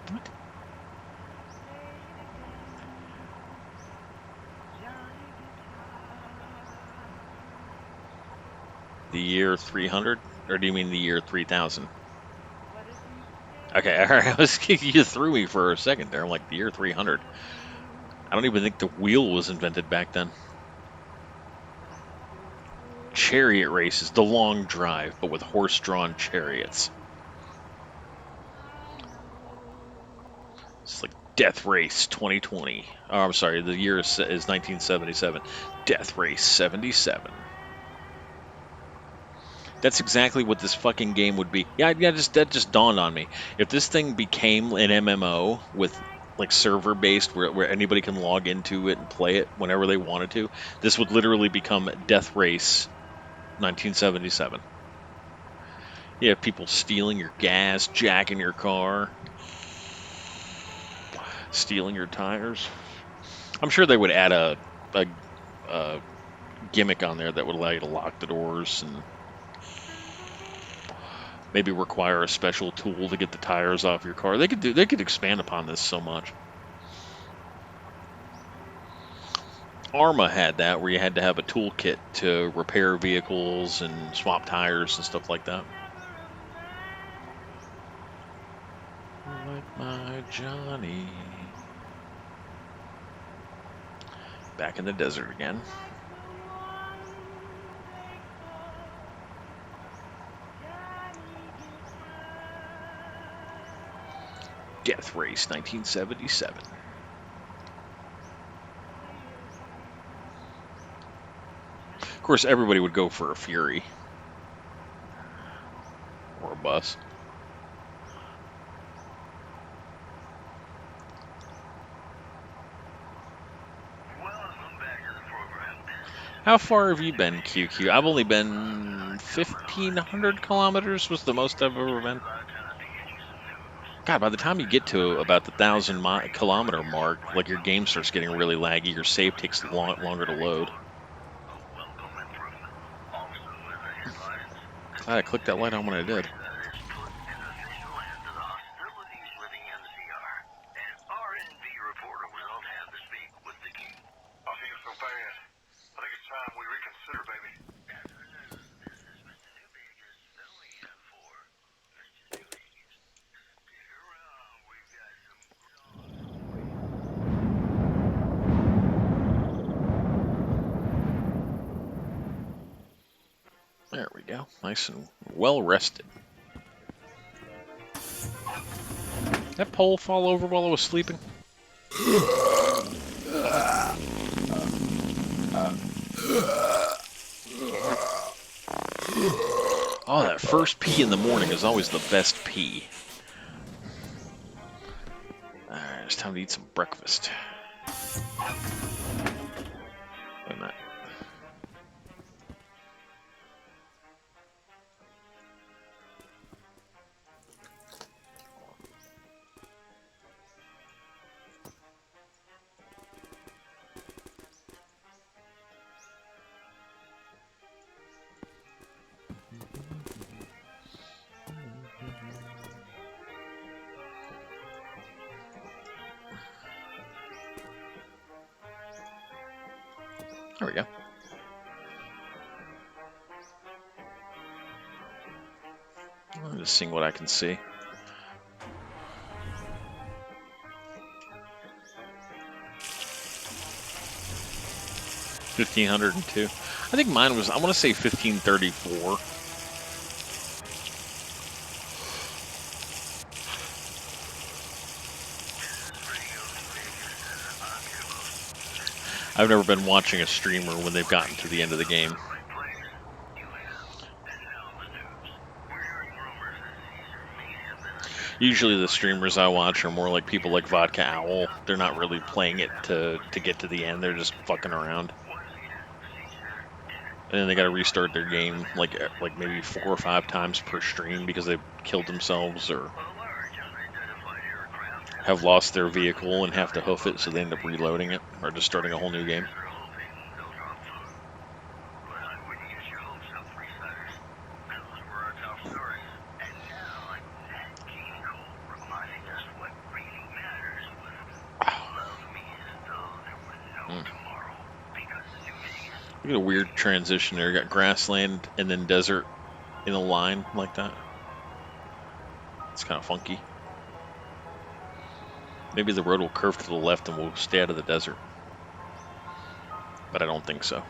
What? The year 300, or do you mean the year 3000? Okay, all right. You threw me for a second there. I'm like the year 300. I don't even think the wheel was invented back then. Chariot races, the long drive, but with horse-drawn chariots. It's like Death Race 2020. Oh, I'm sorry, the year is 1977. Death Race 77. That's exactly what this fucking game would be. Yeah, that just dawned on me. If this thing became an MMO with like server based where anybody can log into it and play it whenever they wanted to, this would literally become Death Race 1977. You have people stealing your gas, jacking your car, stealing your tires. I'm sure they would add a gimmick on there that would allow you to lock the doors and maybe require a special tool to get the tires off your car. They could expand upon this so much. Arma had that where you had to have a toolkit to repair vehicles and swap tires and stuff like that. Like my Johnny. Back in the desert again. Death Race 1977. Of course, everybody would go for a Fury. Or a bus. How far have you been, QQ? I've only been 1,500 kilometers was the most I've ever been. God, by the time you get to about the 1,000-kilometer mark, like your game starts getting really laggy, your save takes longer to load. Glad I clicked that light on when I did. There we go. Nice and well rested. Did that pole fall over while I was sleeping? Oh, that first pee in the morning is always the best pee. Alright, it's time to eat some breakfast. Wait a minute. There we go. I'm just seeing what I can see. $1,502. I think mine was, I want to say 1,534. I've never been watching a streamer when they've gotten to the end of the game. Usually the streamers I watch are more like people like Vodka Owl. They're not really playing it to get to the end. They're just fucking around. and then they got to restart their game like maybe 4 or 5 times per stream because they've killed themselves or have lost their vehicle and have to hoof it, so they end up reloading it or just starting a whole new game. Look at a weird transition there. You got grassland and then desert in a line like that. It's kind of funky. Maybe the road will curve to the left and we'll stay out of the desert. But I don't think so.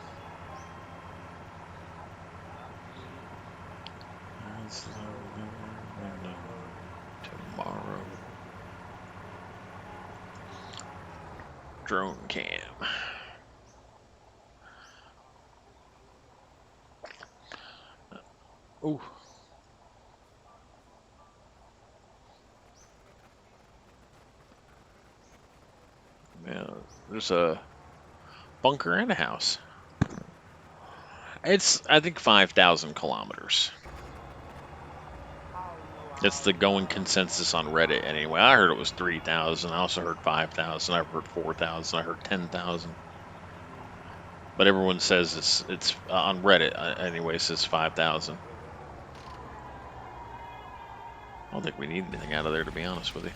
Tomorrow. Drone cam. Ooh. Yeah, there's a bunker and a house. It's, I think, 5,000 kilometers. It's the going consensus on Reddit anyway. I heard it was 3,000. I also heard 5,000. I heard 4,000. I heard 10,000. But everyone says it's on Reddit anyway. Says 5,000. I don't think we need anything out of there, to be honest with you.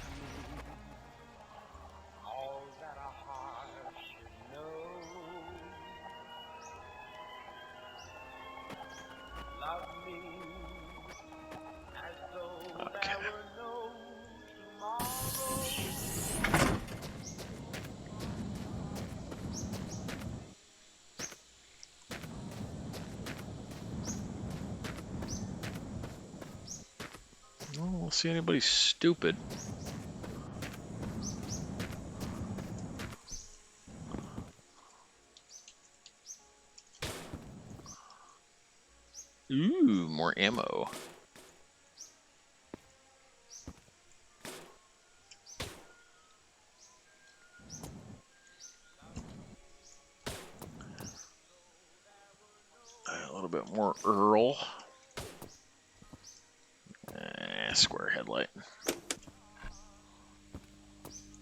Okay. I don't see anybody stupid. Ooh, more ammo. A little bit more Earl. Square headlight.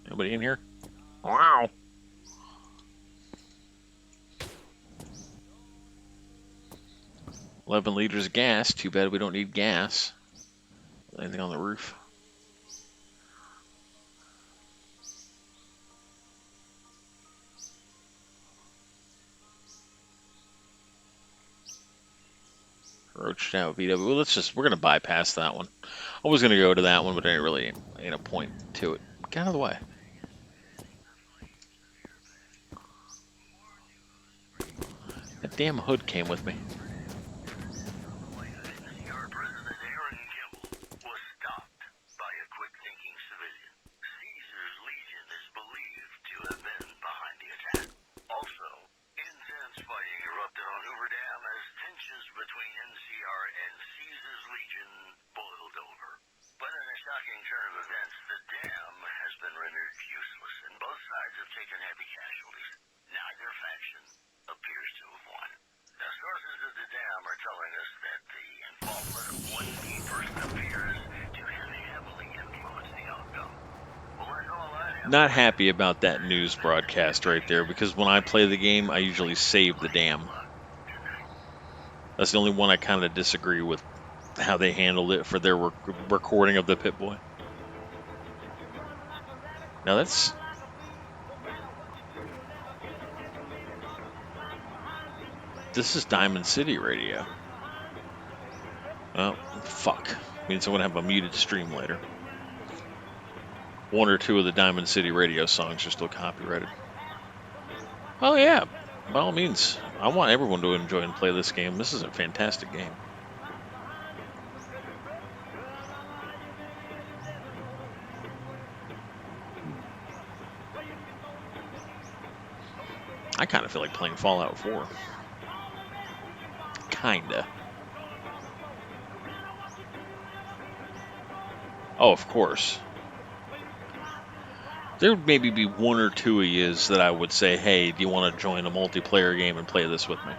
Nobody in here? Wow. $11 liters of gas. Too bad we don't need gas. Anything on the roof? Roached out VW. Well, we're gonna bypass that one. I was gonna go to that one, but there really ain't a point to it. Get out of the way. That damn hood came with me. Not happy about that news broadcast right there, because when I play the game, I usually save the dam. That's the only one I kind of disagree with how they handled it for their recording of the Pit Boy. Now this is Diamond City Radio. Oh, fuck. Means I'm going to have a muted stream later. 1 or 2 of the Diamond City Radio songs are still copyrighted. Oh yeah, by all means. I want everyone to enjoy and play this game. This is a fantastic game. I kind of feel like playing Fallout 4. Kinda. Oh, of course. There would maybe be 1 or 2 of yous that I would say, hey, do you want to join a multiplayer game and play this with me?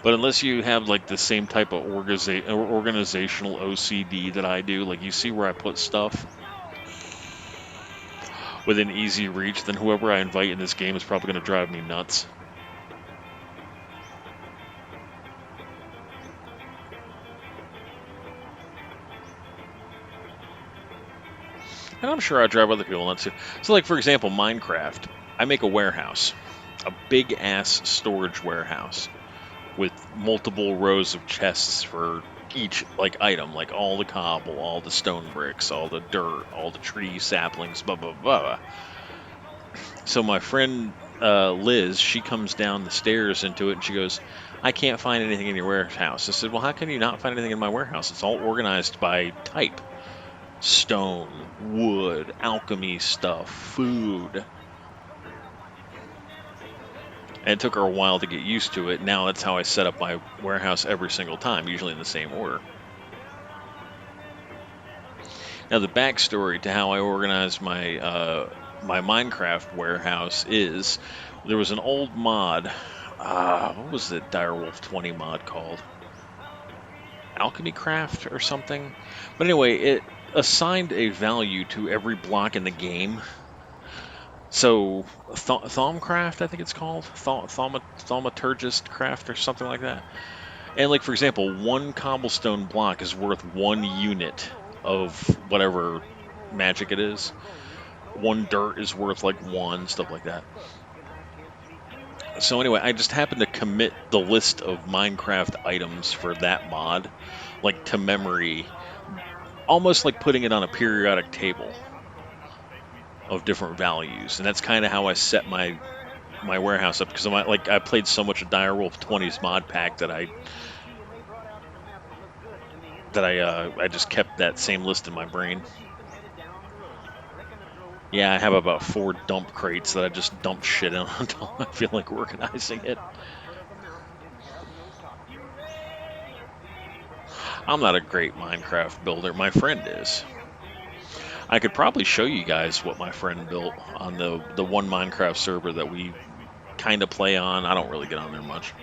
But unless you have like the same type of organizational OCD that I do, like you see where I put stuff within easy reach, then whoever I invite in this game is probably going to drive me nuts. And I'm sure I drive other people nuts too. So, like for example, Minecraft. I make a warehouse, a big ass storage warehouse with multiple rows of chests for each like item, like all the cobble, all the stone bricks, all the dirt, all the tree saplings, blah blah blah. So my friend Liz, she comes down the stairs into it and she goes, "I can't find anything in your warehouse." I said, "Well, how can you not find anything in my warehouse? It's all organized by type: stone, wood, alchemy stuff, food." And it took her a while to get used to it. Now that's how I set up my warehouse every single time, usually in the same order. Now the backstory to how I organized my Minecraft warehouse is there was an old mod. What was the Direwolf 20 mod called? Alchemy Craft or something. But anyway, it assigned a value to every block in the game. So Thaumaturgist, I think it's called, Thaumaturgist Craft or something like that. And like for example, one cobblestone block is worth 1 unit of whatever magic it is. One dirt is worth like one, stuff like that. So anyway, I just happened to commit the list of Minecraft items for that mod, like to memory, almost like putting it on a periodic table of different values, and that's kind of how I set my warehouse up because I played so much of Direwolf 20's mod pack that I just kept that same list in my brain. Yeah, I have about 4 dump crates that I just dump shit in until I feel like organizing it. I'm not a great Minecraft builder. My friend is. I could probably show you guys what my friend built on the one Minecraft server that we kind of play on. I don't really get on there much.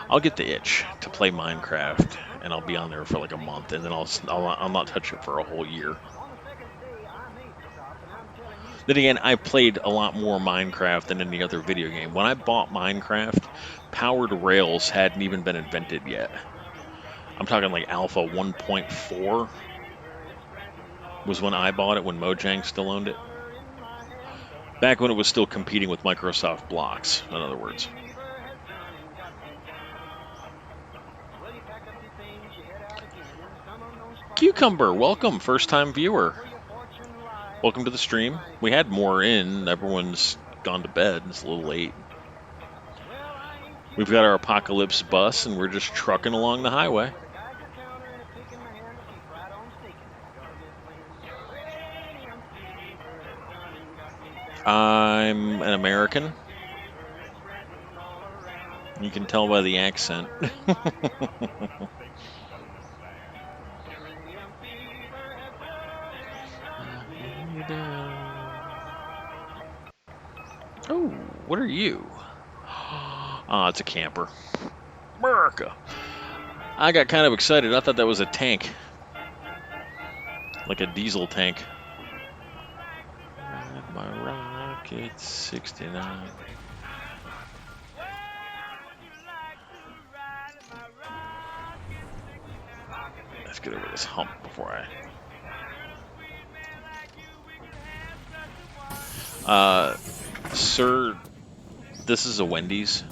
I'll get the itch to play Minecraft, and I'll be on there for like a month, and then I'll not touch it for a whole year. Then again, I played a lot more Minecraft than any other video game. When I bought Minecraft, powered rails hadn't even been invented yet. I'm talking like Alpha 1.4 was when I bought it, when Mojang still owned it. Back when it was still competing with Microsoft Blocks, in other words. Cucumber, welcome, first time viewer. Welcome to the stream. We had more in. Everyone's gone to bed. It's a little late. We've got our apocalypse bus, and we're just trucking along the highway. I'm an American. You can tell by the accent. Oh, what are you? Ah, it's a camper. America. I got kind of excited. I thought that was a tank. Like a diesel tank. Ride my rocket 69. Let's get over this hump before I... Sir, this is a Wendy's.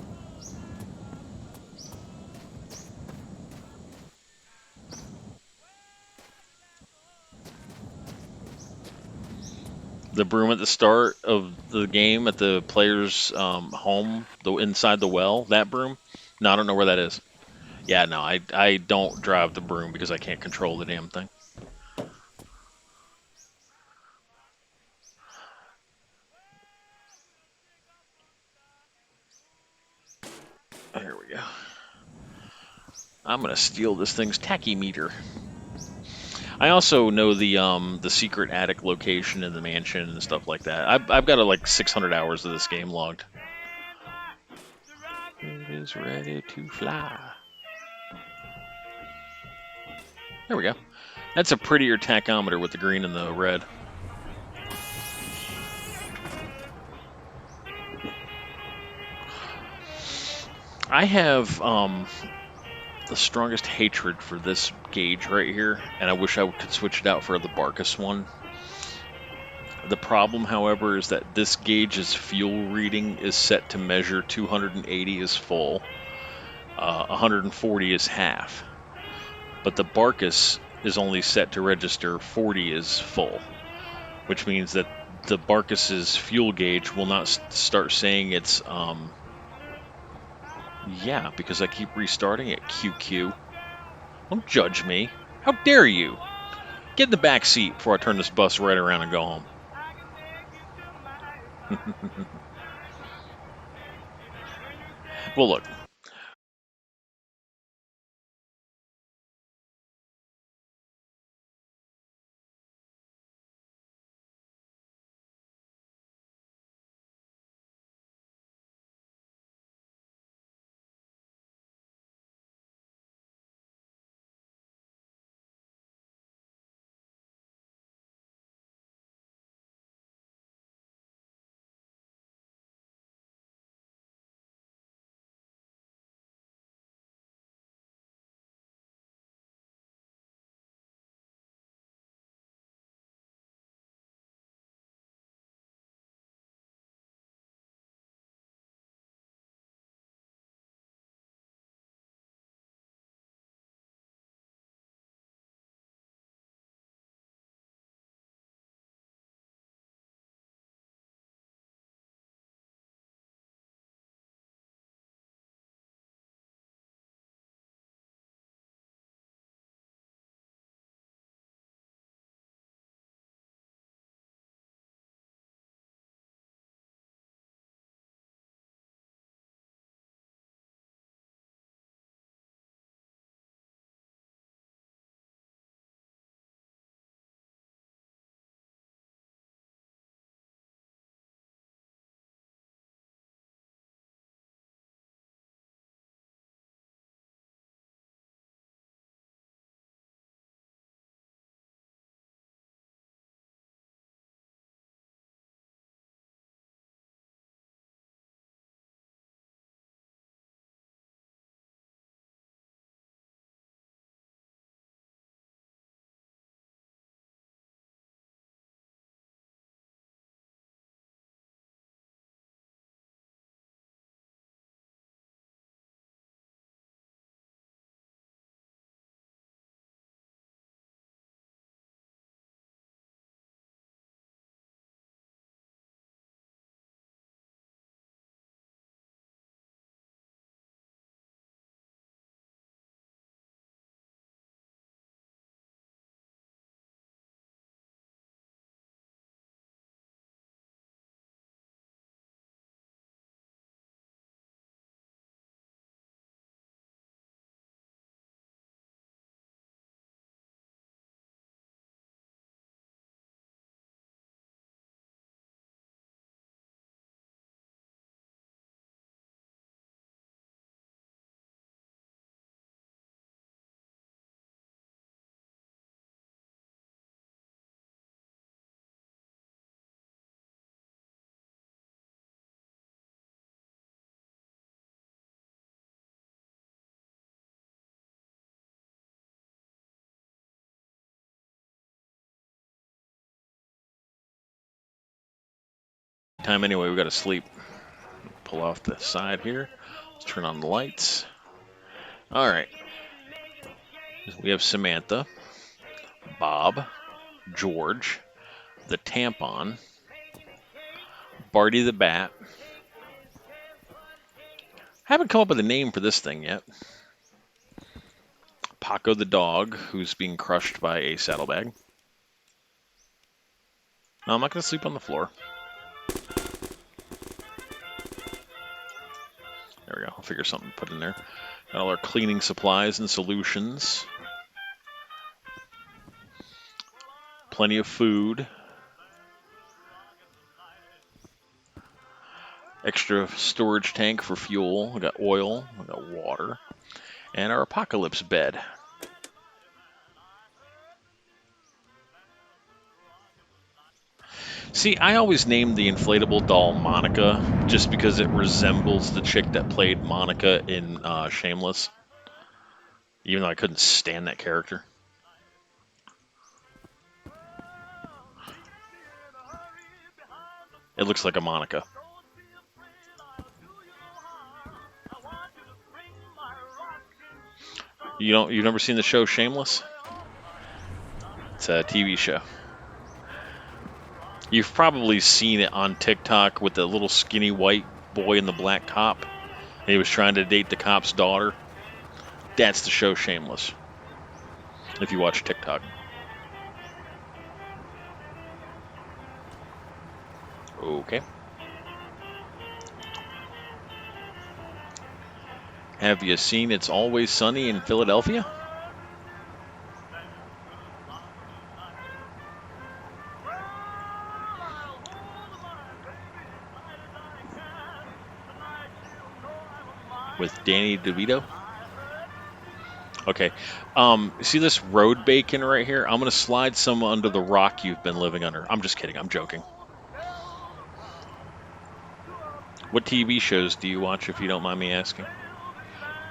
The broom at the start of the game at the player's home, inside the well, that broom? No, I don't know where that is. Yeah, no, I don't drive the broom because I can't control the damn thing. Here we go. I'm going to steal this thing's tachymeter. I also know the secret attic location in the mansion and stuff like that. I've got like 600 hours of this game logged. It is ready to fly. There we go. That's a prettier tachometer with the green and the red. I have the strongest hatred for this gauge right here, and I wish I could switch it out for the Barkus one. The problem, however, is that this gauge's fuel reading is set to measure 280 is full, 140 is half. But the Barkus is only set to register 40 is full, which means that the Barkus's fuel gauge will not start saying it's, yeah, because I keep restarting at QQ. Don't judge me. How dare you? Get in the back seat before I turn this bus right around and go home. Well, look. Time anyway, we got to sleep. Pull off the side here. Let's turn on the lights. All right. We have Samantha, Bob, George, the Tampon, Barty the Bat. Haven't come up with a name for this thing yet. Paco the dog, who's being crushed by a saddlebag. No, I'm not going to sleep on the floor. There we go. I'll figure something to put in there. Got all our cleaning supplies and solutions. Plenty of food. Extra storage tank for fuel. We got oil. We got water. And our apocalypse bed. See, I always named the inflatable doll Monica just because it resembles the chick that played Monica in Shameless, even though I couldn't stand that character. It looks like a Monica. You've never seen the show Shameless? It's a TV show. You've probably seen it on TikTok with the little skinny white boy and the black cop. He was trying to date the cop's daughter. That's the show Shameless. If you watch TikTok. Okay. Have you seen It's Always Sunny in Philadelphia? With Danny DeVito? Okay. See this road bacon right here? I'm going to slide some under the rock you've been living under. I'm just kidding. I'm joking. What TV shows do you watch, if you don't mind me asking?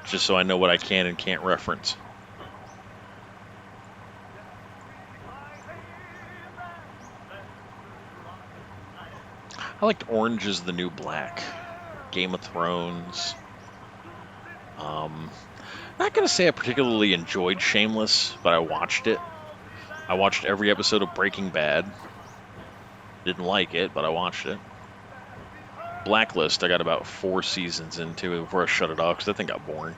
Just so I know what I can and can't reference. I liked Orange is the New Black, Game of Thrones. Not going to say I particularly enjoyed Shameless, but I watched it. I watched every episode of Breaking Bad. Didn't like it, but I watched it. Blacklist, I got about 4 seasons into it before I shut it off because that thing got boring.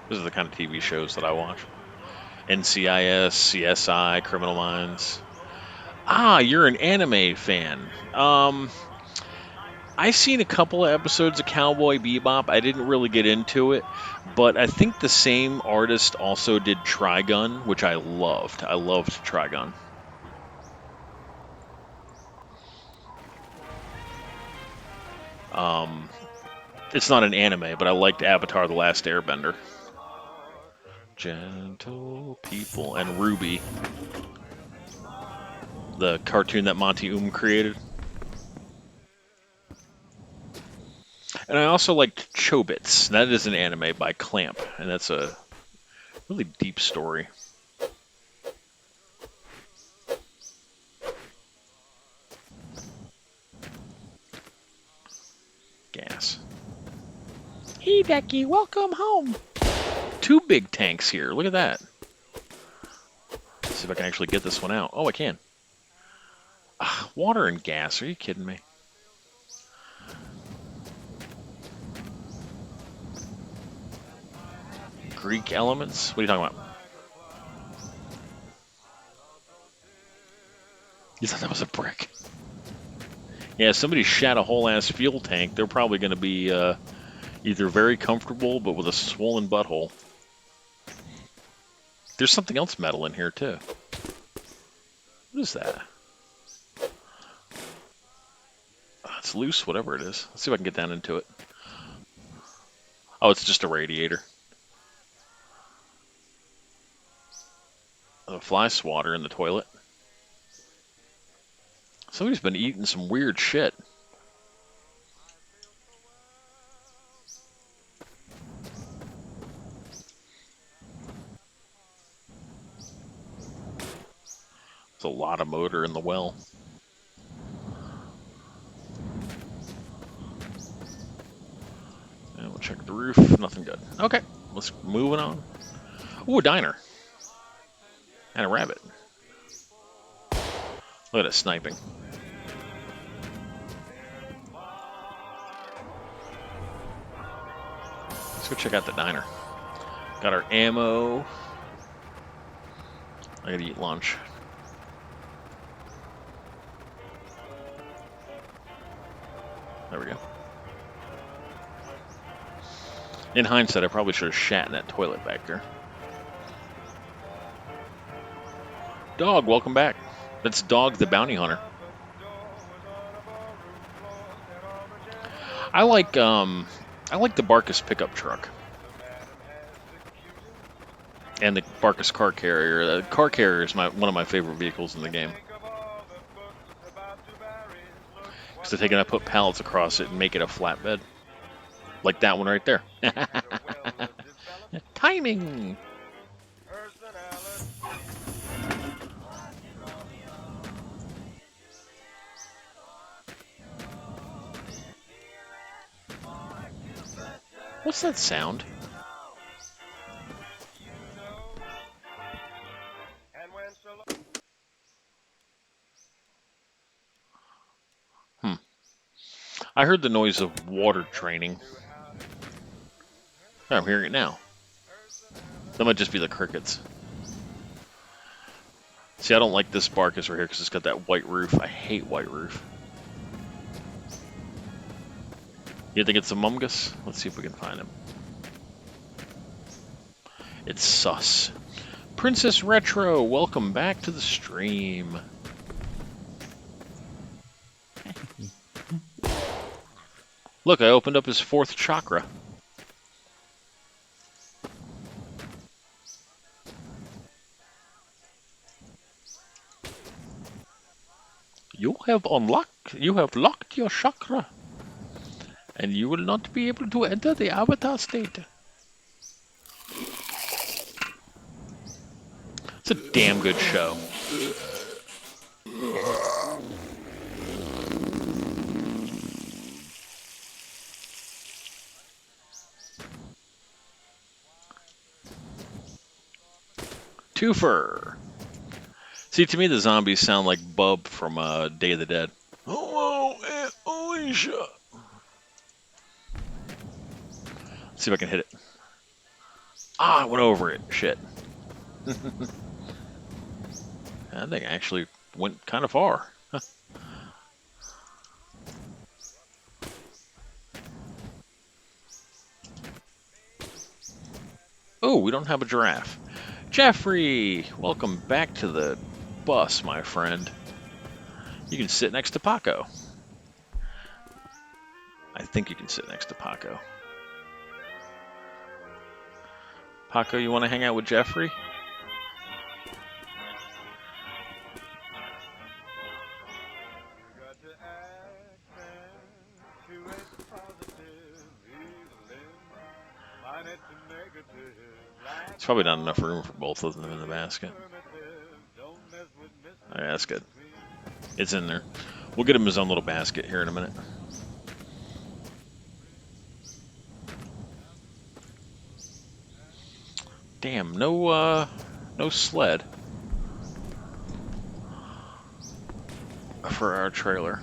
Those are the kind of TV shows that I watch. NCIS, CSI, Criminal Minds. Ah, you're an anime fan. I seen a couple of episodes of Cowboy Bebop. I didn't really get into it, but I think the same artist also did Trigun, which I loved. I loved Trigun. It's not an anime, but I liked Avatar: The Last Airbender. Gentle People and Ruby, the cartoon that Monty created. And I also liked Chobits. That is an anime by Clamp, and that's a really deep story. Gas. Hey, Becky, welcome home. 2 big tanks here. Look at that. Let's see if I can actually get this one out. Oh, I can. Water and gas. Are you kidding me? Greek elements? What are you talking about? You thought that was a brick? Yeah, if somebody shat a whole ass fuel tank, they're probably going to be either very comfortable but with a swollen butthole. There's something else metal in here too. What is that? It's loose, whatever it is. Let's see if I can get down into it. Oh, it's just a radiator. A fly swatter in the toilet. Somebody's been eating some weird shit. There's a lot of motor in the well. And we'll check the roof. Nothing good. Okay, let's moving on. Ooh, a diner. And a rabbit. Look at it sniping. Let's go check out the diner. Got our ammo. I gotta eat lunch. There we go. In hindsight, I probably should have shat in that toilet back there. Dog, welcome back. That's Dog the Bounty Hunter. I like the Barkus pickup truck and the Barkus car carrier. The car carrier is one of my favorite vehicles in the game. Because they can put pallets across it and make it a flatbed. Like that one right there. Timing! What's that sound? I heard the noise of water draining. I'm hearing it now. That might just be the crickets. See, I don't like this Barkus right here because it's got that white roof. I hate white roof. You think it's Among Us? Let's see if we can find him. It's sus. Princess Retro, welcome back to the stream. Look, I opened up his 4th chakra. You have locked your chakra. And you will not be able to enter the avatar state. It's a damn good show. Twofer. See, to me, the zombies sound like Bub from Day of the Dead. Hello, Aunt Alicia. Let's see if I can hit it. Ah, I went over it. Shit. That thing actually went kind of far. Oh, we don't have a giraffe. Jeffrey, welcome back to the bus, my friend. You can sit next to Paco. I think you can sit next to Paco. Paco, you want to hang out with Jeffrey? There's probably not enough room for both of them in the basket. Alright, that's good. It's in there. We'll get him his own little basket here in a minute. Damn, no sled for our trailer.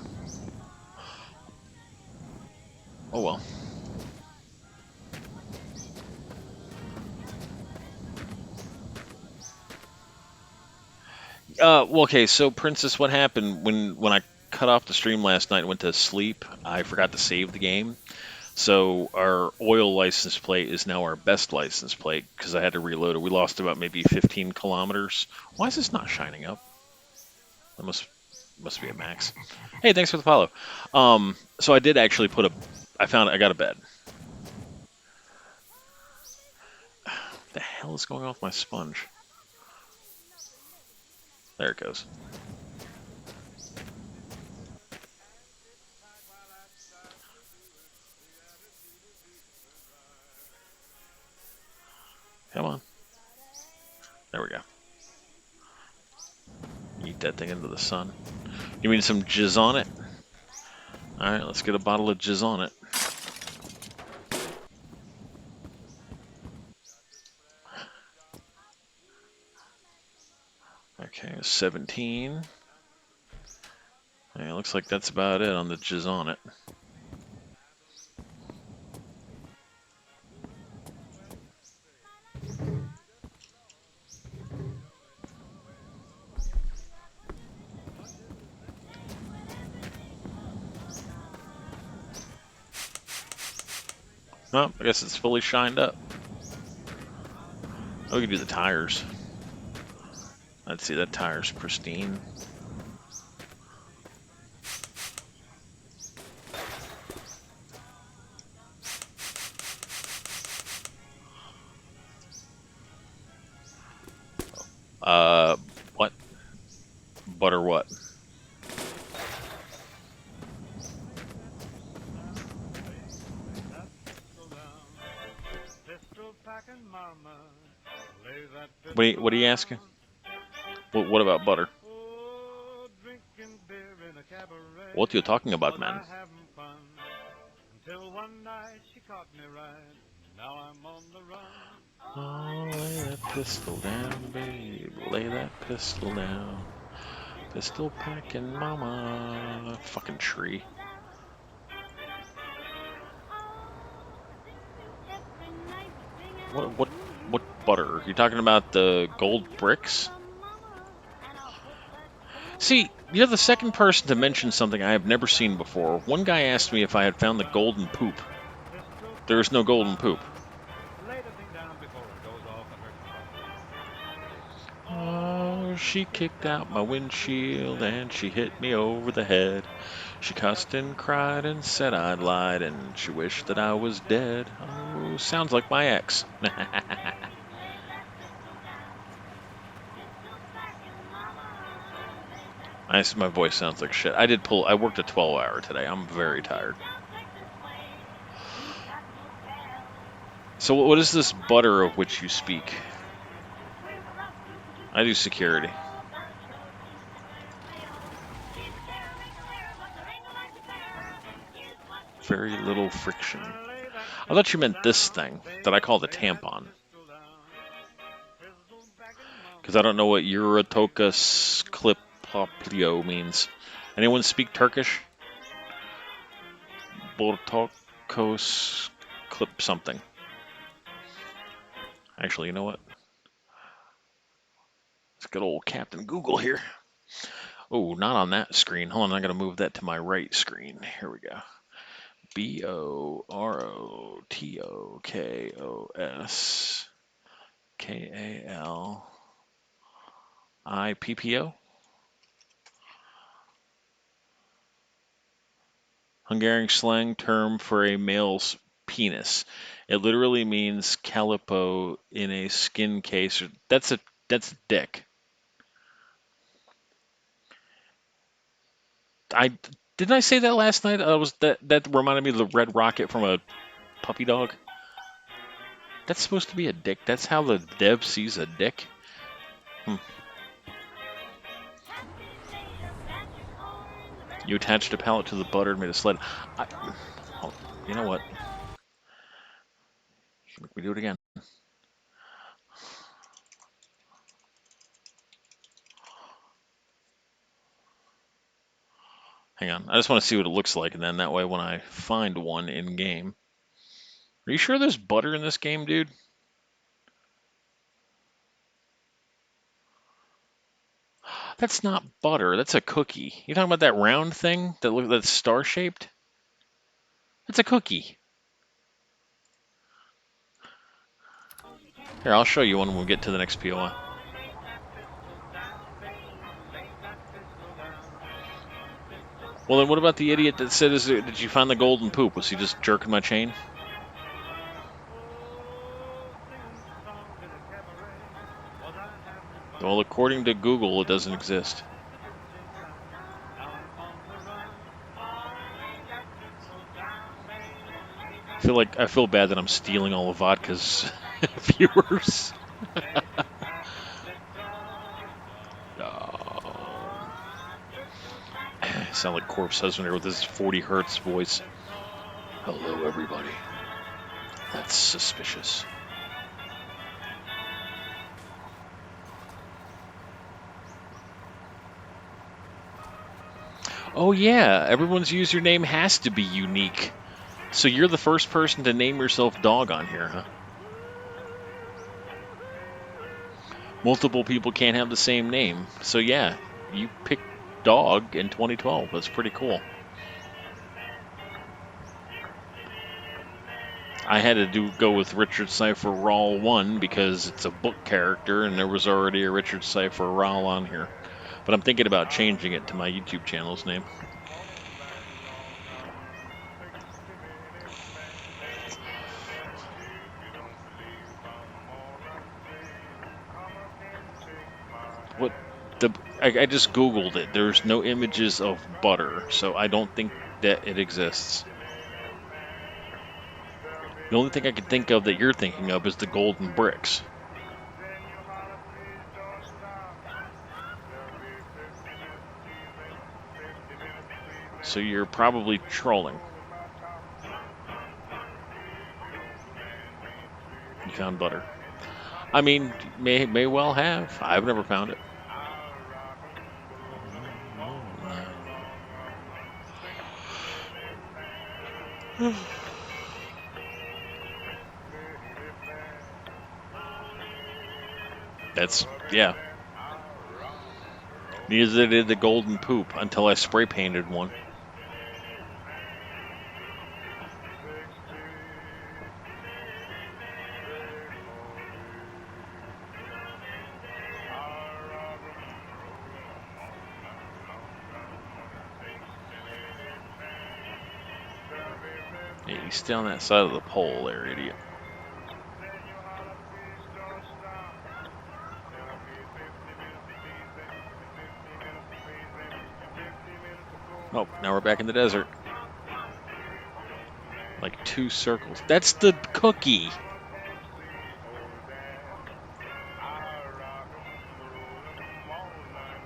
Oh well. Well, okay, so Princess, what happened when I cut off the stream last night and went to sleep? I forgot to save the game. So our oil license plate is now our best license plate because I had to reload it. We lost about maybe 15 kilometers. Why is this not shining up? That must be a max. Hey, thanks for the follow. So I did actually I got a bed. What the hell is going on with my sponge? There it goes. Come on. There we go. Eat that thing into the sun. You mean some jizz on it? Alright, let's get a bottle of jizz on it. Okay, 17. Okay, looks like that's about it on the jizz on it. Oh, I guess it's fully shined up. Oh, we can do the tires. Let's see, that tire's pristine. What? Butter what? What are you asking? What about butter? What are you talking about, man? Oh, lay that pistol down, babe. Lay that pistol down. Pistol packing mama. Fucking tree. What butter? Are you talking about the gold bricks? See, you're the second person to mention something I have never seen before. One guy asked me if I had found the golden poop. There is no golden poop. Oh, she kicked out my windshield and she hit me over the head. She cussed and cried and said I'd lied and she wished that I was dead. Oh, sounds like my ex. My voice sounds like shit. I worked a 12-hour today. I'm very tired. So what is this butter of which you speak? I do security. Very little friction. I thought you meant this thing that I call the tampon. Because I don't know what Eurotokas Klipoplio means. Anyone speak Turkish? Bortokos Clip something. Actually, you know what? It's good old Captain Google here. Oh, not on that screen. Hold on, I gotta move that to my right screen. Here we go. BOROTOKOSKALIPPO. Hungarian slang term for a male's penis. It literally means calipo in a skin case. That's a dick. Didn't I say that last night? Was that reminded me of the red rocket from a puppy dog? That's supposed to be a dick. That's how the dev sees a dick. You attached a pallet to the butter and made a sled. You know what? Make me do it again. Hang on. I just want to see what it looks like, and then that way when I find one in game. Are you sure there's butter in this game, dude? That's not butter. That's a cookie. You talking about that round thing that's star shaped? That's a cookie. Here, I'll show you one when we get to the next POI. Well, then what about the idiot that said, did you find the golden poop? Was he just jerking my chain? Well, according to Google, it doesn't exist. I feel bad that I'm stealing all of Vodka's viewers. Sound like Corpse Husband here with his 40 hertz voice. Hello, everybody. That's suspicious. Oh yeah, everyone's username has to be unique. So you're the first person to name yourself Dog on here, huh? Multiple people can't have the same name. So yeah, you picked Dog in 2012. That's pretty cool. I had to go with Richard Cypher Rawl 1 because it's a book character and there was already a Richard Cypher Rawl on here. But I'm thinking about changing it to my YouTube channel's name. What the I just Googled it. There's no images of butter, so I don't think that it exists. The only thing I can think of that you're thinking of is the golden bricks. So you're probably trolling. You found butter. I mean, may well have. I've never found it. That's yeah. Neither did the golden poop until I spray painted one. Yeah, you stay on that side of the pole there, idiot. Oh, now we're back in the desert. Like 2 circles. That's the cookie.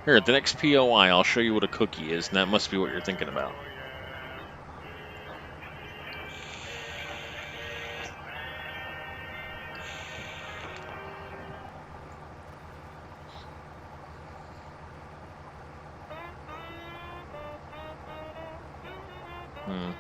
Here, at the next POI, I'll show you what a cookie is, and that must be what you're thinking about. Hmm.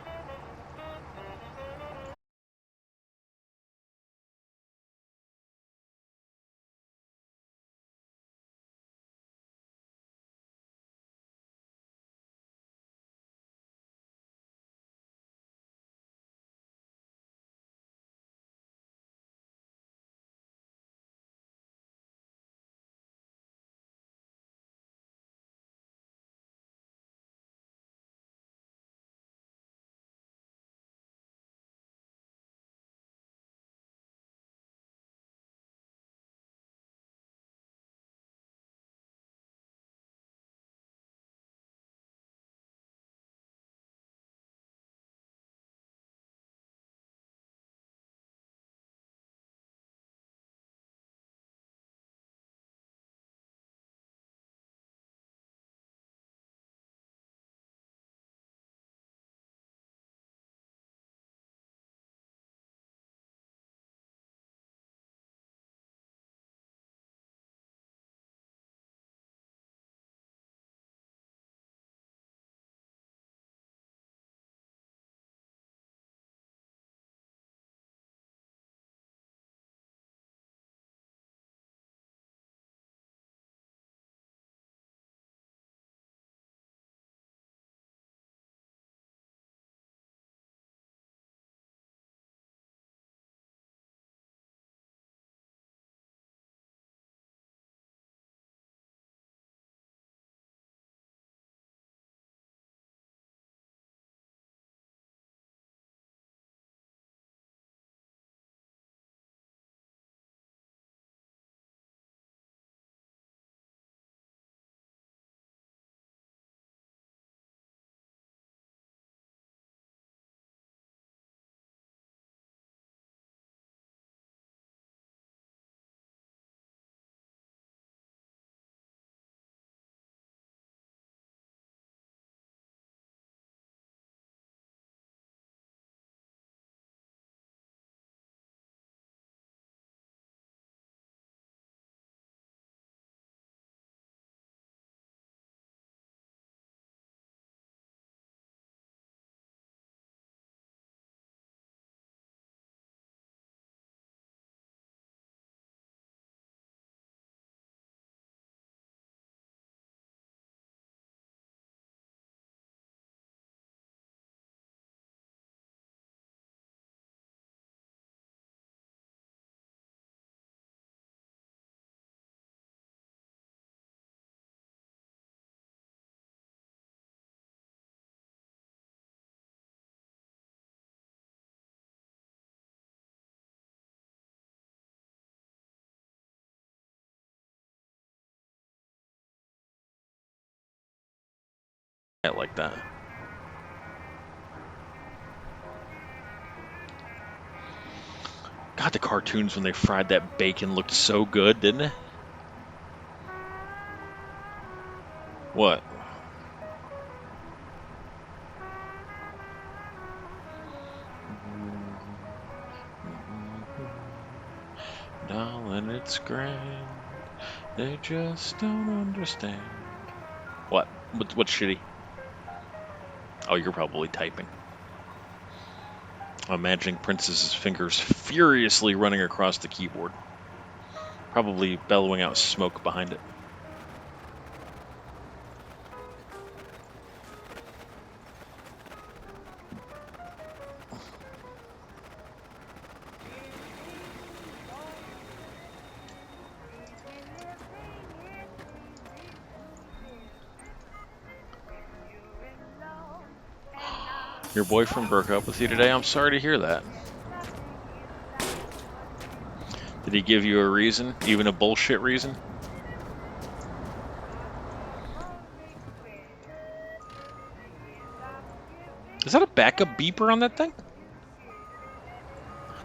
I like that. God, the cartoons when they fried that bacon looked so good, didn't it? What? Darling, it's grand. They just don't understand. What? What's shitty? Oh, you're probably typing. I'm imagining Princess's fingers furiously running across the keyboard, probably bellowing out smoke behind it. Your boyfriend broke up with you today? I'm sorry to hear that. Did he give you a reason? Even a bullshit reason? Is that a backup beeper on that thing?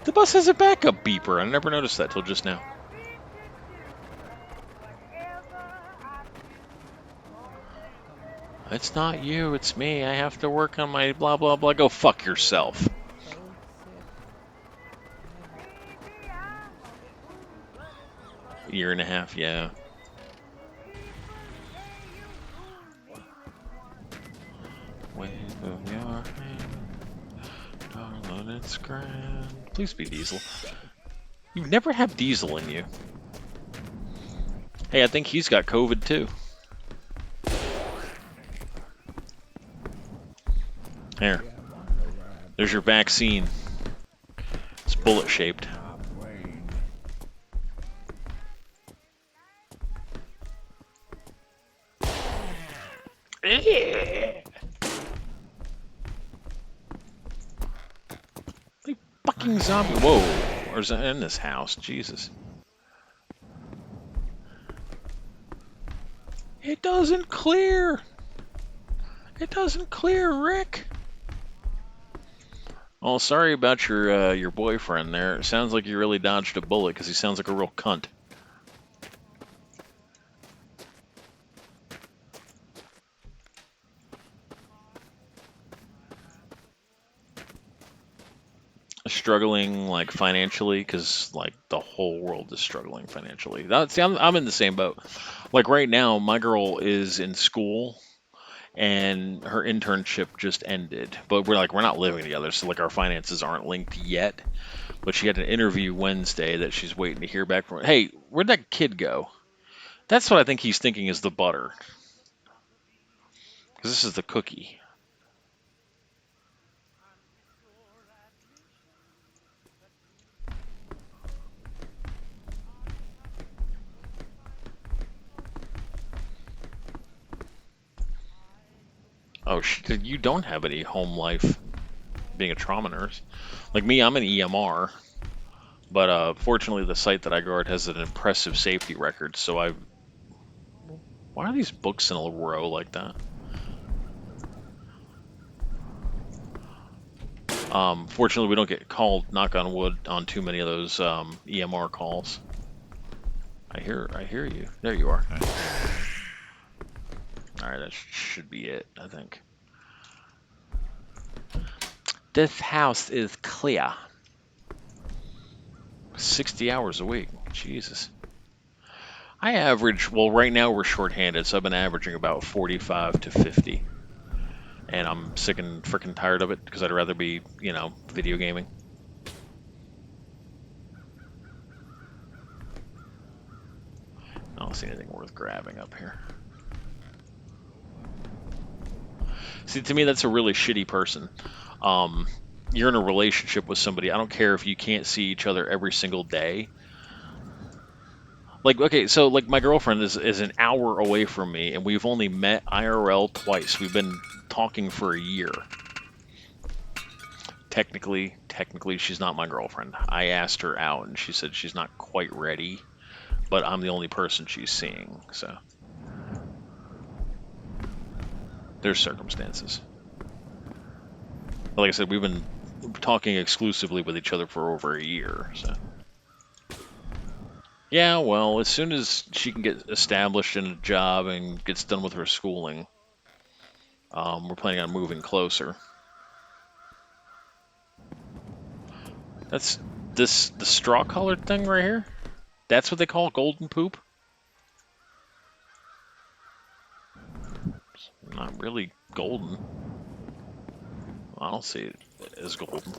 The bus has a backup beeper. I never noticed that till just now. It's not you, it's me. I have to work on my blah blah blah. Go fuck yourself. Year and a half, yeah. Wave of your hand, darling, it's grand. Please be Diesel. You never have Diesel in you. Hey, I think he's got COVID too. Here. There's your vaccine. It's bullet shaped. Fucking zombie. Whoa. Or is that in this house? Jesus. It doesn't clear. It doesn't clear, Rick. Oh, sorry about your boyfriend there. It sounds like you really dodged a bullet because he sounds like a real cunt. Struggling like financially because like the whole world is struggling financially. See, I'm in the same boat. Like right now, my girl is in school and her internship just ended, but we're not living together, so like our finances aren't linked yet. But she had an interview Wednesday that she's waiting to hear back from. Hey, where'd that kid go? That's what I think he's thinking is the butter, because this is the cookie. Oh, you don't have any home life being a trauma nurse. Like me, I'm an EMR, but fortunately the site that I guard has an impressive safety record, so I... Why are these books in a row like that? Fortunately, we don't get called, knock on wood, on too many of those EMR calls. I hear you. There you are. Alright, that should be it, I think. This house is clear. 60 hours a week. Jesus. I average, well, right now we're shorthanded, so I've been averaging about 45 to 50. And I'm sick and freaking tired of it because I'd rather be, video gaming. I don't see anything worth grabbing up here. See, to me, that's a really shitty person. You're in a relationship with somebody. I don't care if you can't see each other every single day. Like, okay, so like my girlfriend is an hour away from me, and we've only met IRL twice. We've been talking for a year. Technically, she's not my girlfriend. I asked her out, and she said she's not quite ready, but I'm the only person she's seeing, so. There's circumstances. But like I said, we've been talking exclusively with each other for over a year. So yeah, well, as soon as she can get established in a job and gets done with her schooling, we're planning on moving closer. That's the straw colored thing right here. That's what they call golden poop. Not really golden. I don't see it as golden.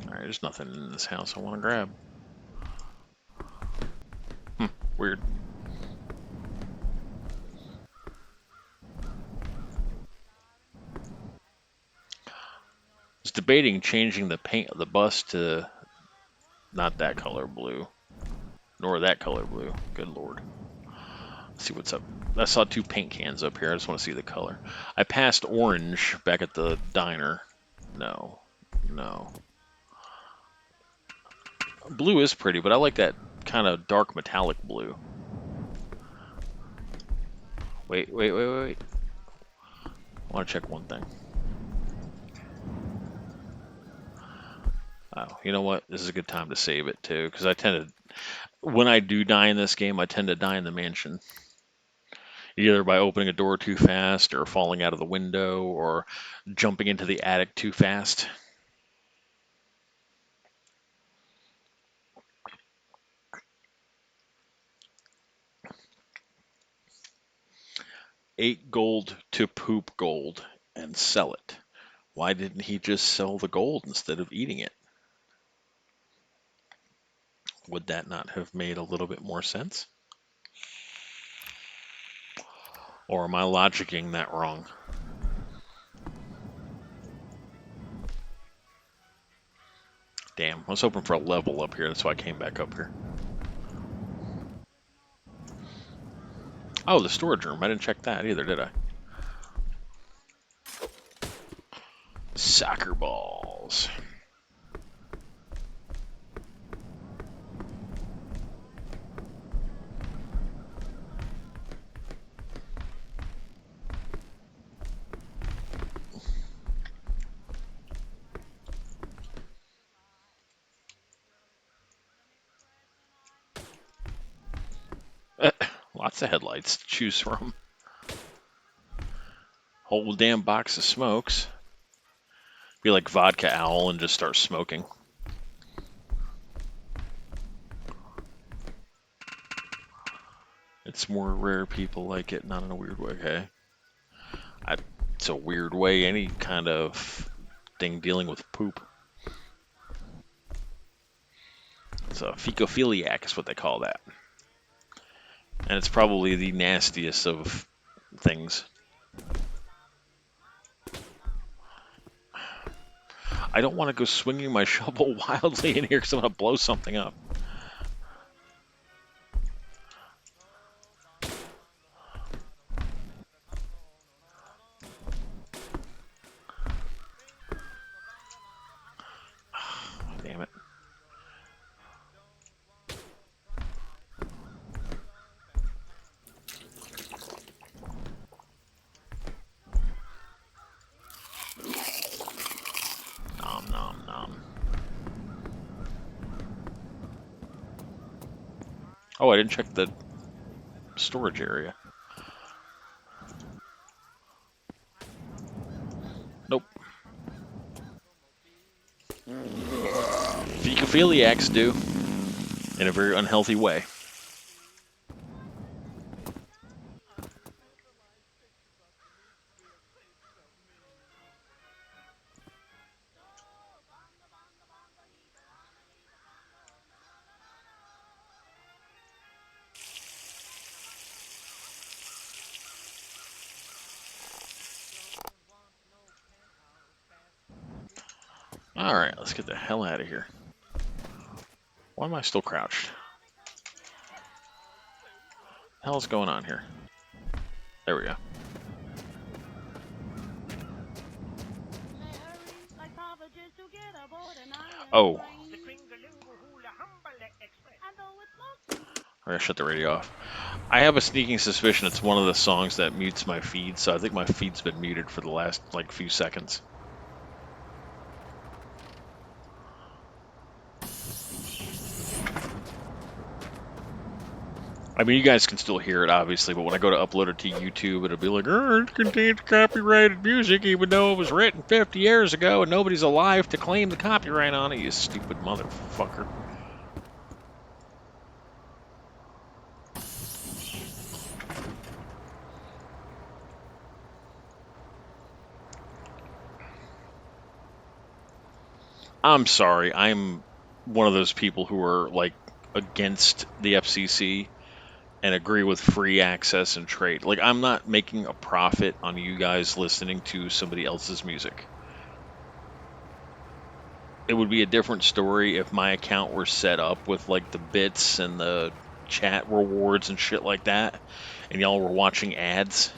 Alright, there's nothing in this house I want to grab. Weird. I was debating changing the paint of the bus to not that color blue, nor that color blue. Good lord. Let's see what's up. I saw 2 paint cans up here. I just want to see the color. I passed orange back at the diner. No. No. Blue is pretty, but I like that kind of dark metallic blue. Wait. I want to check one thing. Oh, you know what? This is a good time to save it too, because I tend to, when I do die in this game, I tend to die in the mansion. Either by opening a door too fast, or falling out of the window, or jumping into the attic too fast. $8 to poop gold and sell it. Why didn't he just sell the gold instead of eating it? Would that not have made a little bit more sense? Or am I logicking that wrong? Damn, I was hoping for a level up here, that's why I came back up here. Oh, the storage room. I didn't check that either, did I? Soccer balls. Lots of headlights to choose from. Whole damn box of smokes. Be like Vodka Owl and just start smoking. It's more rare people like it, not in a weird way, okay? It's a weird way, any kind of thing dealing with poop. It's a fecophiliac is what they call that. And it's probably the nastiest of things. I don't want to go swinging my shovel wildly in here because I'm going to blow something up. Damn it. Nom, nom, nom. Oh, I didn't check the storage area. Nope. Fecophiliacs do, in a very unhealthy way. Alright, let's get the hell out of here. Why am I still crouched? What the hell's going on here? There we go. Oh. I gotta shut the radio off. I have a sneaking suspicion it's one of the songs that mutes my feed, so I think my feed's been muted for the last like few seconds. I mean, you guys can still hear it, obviously, but when I go to upload it to YouTube, it'll be like, oh, it contains copyrighted music, even though it was written 50 years ago and nobody's alive to claim the copyright on it, you stupid motherfucker. I'm sorry. I'm one of those people who are like against the FCC and agree with free access and trade. Like, I'm not making a profit on you guys listening to somebody else's music. It would be a different story if my account were set up with like the bits and the chat rewards and shit like that, and y'all were watching ads.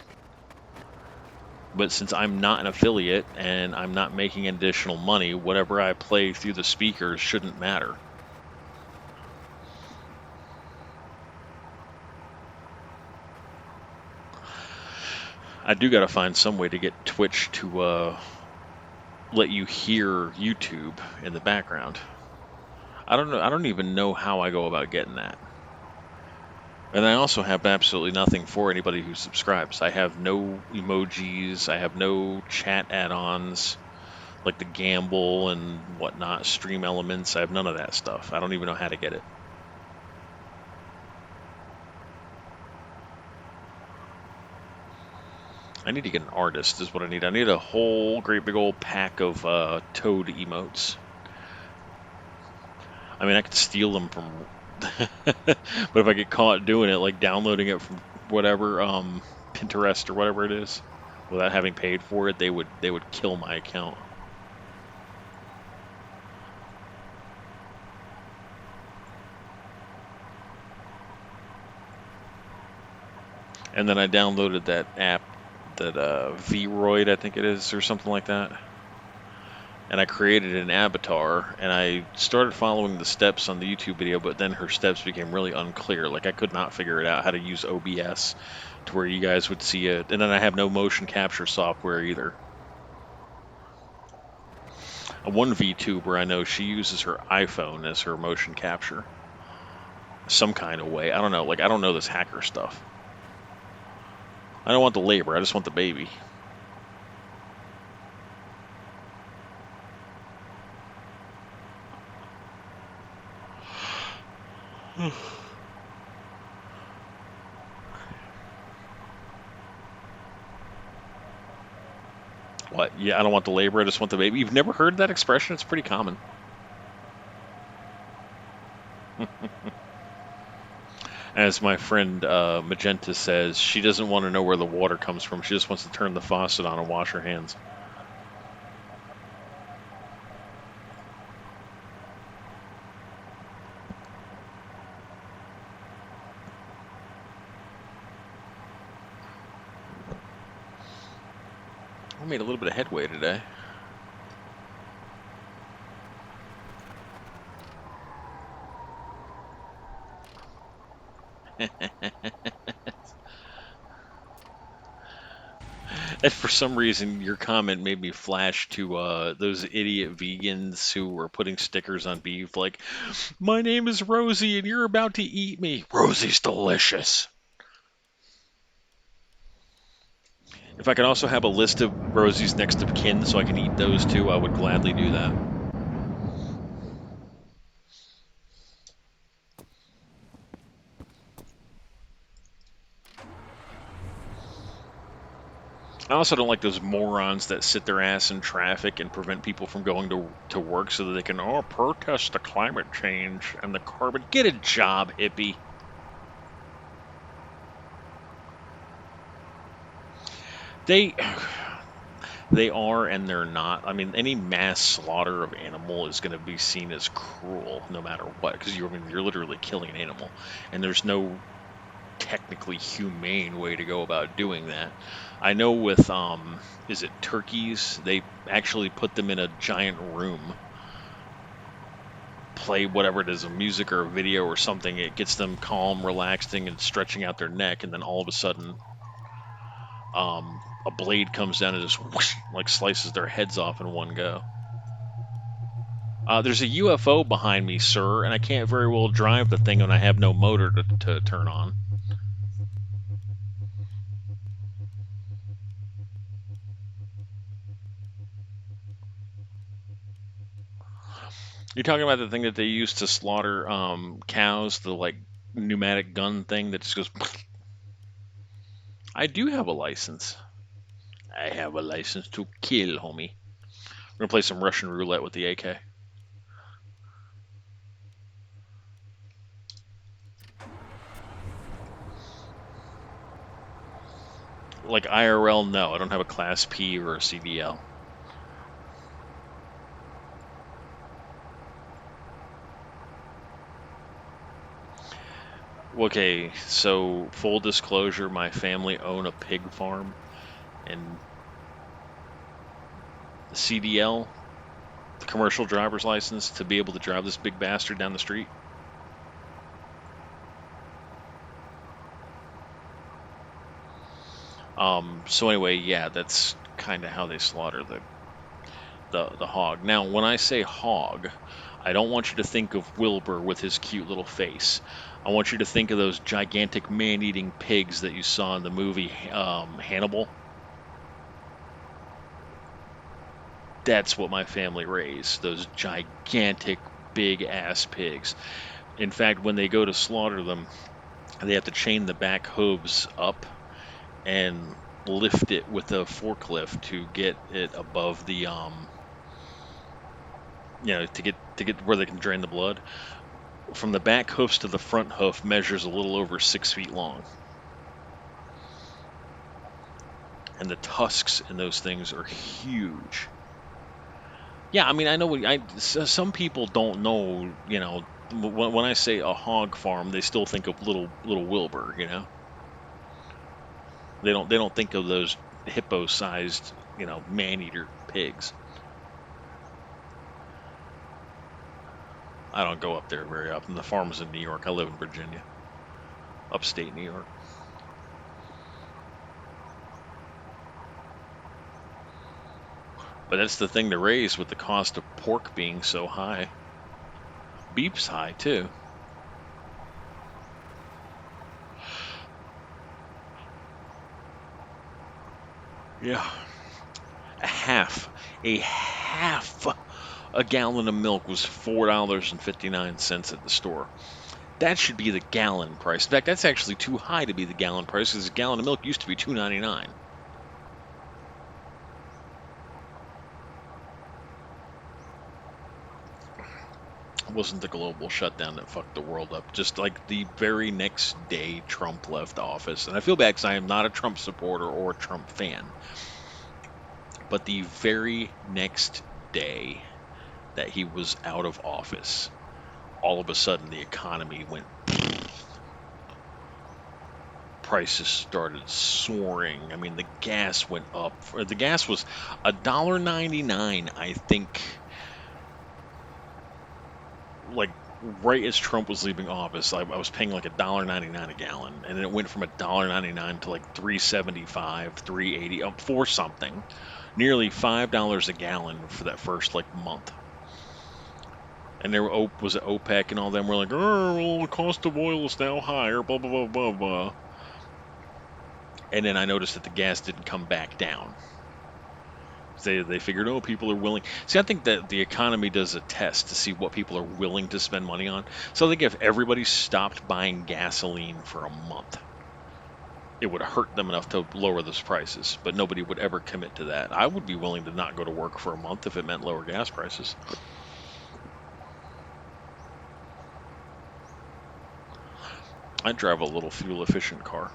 But since I'm not an affiliate and I'm not making additional money, whatever I play through the speakers shouldn't matter. I do got to find some way to get Twitch to let you hear YouTube in the background. I don't know. I don't even know how I go about getting that. And I also have absolutely nothing for anybody who subscribes. I have no emojis. I have no chat add-ons like the Gamble and whatnot, Stream Elements. I have none of that stuff. I don't even know how to get it. I need to get an artist is what I need. I need a whole great big old pack of Toad emotes. I mean, I could steal them from, but if I get caught doing it, like downloading it from whatever Pinterest or whatever it is, without having paid for it, they would kill my account. And then I downloaded that app, that Vroid, I think it is, or something like that. And I created an avatar, and I started following the steps on the YouTube video, but then her steps became really unclear. Like, I could not figure it out how to use OBS to where you guys would see it. And then I have no motion capture software either. One VTuber I know, she uses her iPhone as her motion capture. Some kind of way. I don't know. Like, I don't know this hacker stuff. I don't want the labor. I just want the baby. What? Yeah, I don't want the labor. I just want the baby. You've never heard that expression? It's pretty common. As my friend Magenta says, she doesn't want to know where the water comes from. She just wants to turn the faucet on and wash her hands. We made a little bit of headway today. And for some reason, your comment made me flash to those idiot vegans who were putting stickers on beef like, my name is Rosie and you're about to eat me. Rosie's delicious. If I could also have a list of Rosie's next of kin so I can eat those too, I would gladly do that. I also don't like those morons that sit their ass in traffic and prevent people from going to work so that they can, protest the climate change and the carbon. Get a job, hippie. They they are and they're not. I mean, any mass slaughter of animal is going to be seen as cruel no matter what, because you're literally killing an animal, and there's no technically humane way to go about doing that. I know with is it turkeys? They actually put them in a giant room play whatever it is, a music or a video or something. It gets them calm, relaxing, and stretching out their neck, and then all of a sudden, a blade comes down and just whoosh, like slices their heads off in one go. There's a UFO behind me, sir, and I can't very well drive the thing when I have no motor to turn on. You're talking about the thing that they use to slaughter cows, the like pneumatic gun thing that just goes. I do have a license. I have a license to kill, homie. We're gonna play some Russian roulette with the AK. Like IRL, no, I don't have a Class P or a CDL. Okay, so full disclosure, my family own a pig farm, and the CDL, the commercial driver's license, to be able to drive this big bastard down the street. So anyway, yeah, that's kind of how they slaughter the hog. Now, when I say hog, I don't want you to think of Wilbur with his cute little face. I want you to think of those gigantic man-eating pigs that you saw in the movie Hannibal. That's what my family raised, those gigantic, big-ass pigs. In fact, when they go to slaughter them, they have to chain the back hooves up and lift it with a forklift to get it above the to get where they can drain the blood. From the back hoofs to the front hoof measures a little over 6 feet long, and the tusks in those things are huge. Yeah, I mean, I know some people don't know. When I say a hog farm, they still think of little Wilbur. They don't think of those hippo-sized man-eater pigs. I don't go up there very often. The farm's in New York. I live in Virginia, upstate New York. But that's the thing to raise with the cost of pork being so high. Beef's high too. Yeah. A half a gallon of milk was $4.59 at the store. That should be the gallon price. In fact, that's actually too high to be the gallon price, because a gallon of milk used to be $2.99. It wasn't the global shutdown that fucked the world up. Just like the very next day Trump left office. And I feel bad because I am not a Trump supporter or a Trump fan. But the very next day that he was out of office, all of a sudden the economy went. Prices started soaring. I mean, the gas went up. The gas was $1.99, I think, like right as Trump was leaving office. I was paying like $1.99 a gallon, and then it went from $1.99 to like $3.75, $3.80, up for something, nearly $5 a gallon for that first like month. And there was OPEC and all them were like, oh, well, the cost of oil is now higher, blah blah blah blah blah. And then I noticed that the gas didn't come back down. They figured, oh, people are willing. See, I think that the economy does a test to see what people are willing to spend money on. So I think if everybody stopped buying gasoline for a month, it would hurt them enough to lower those prices. But nobody would ever commit to that. I would be willing to not go to work for a month if it meant lower gas prices. I drive a little fuel-efficient car.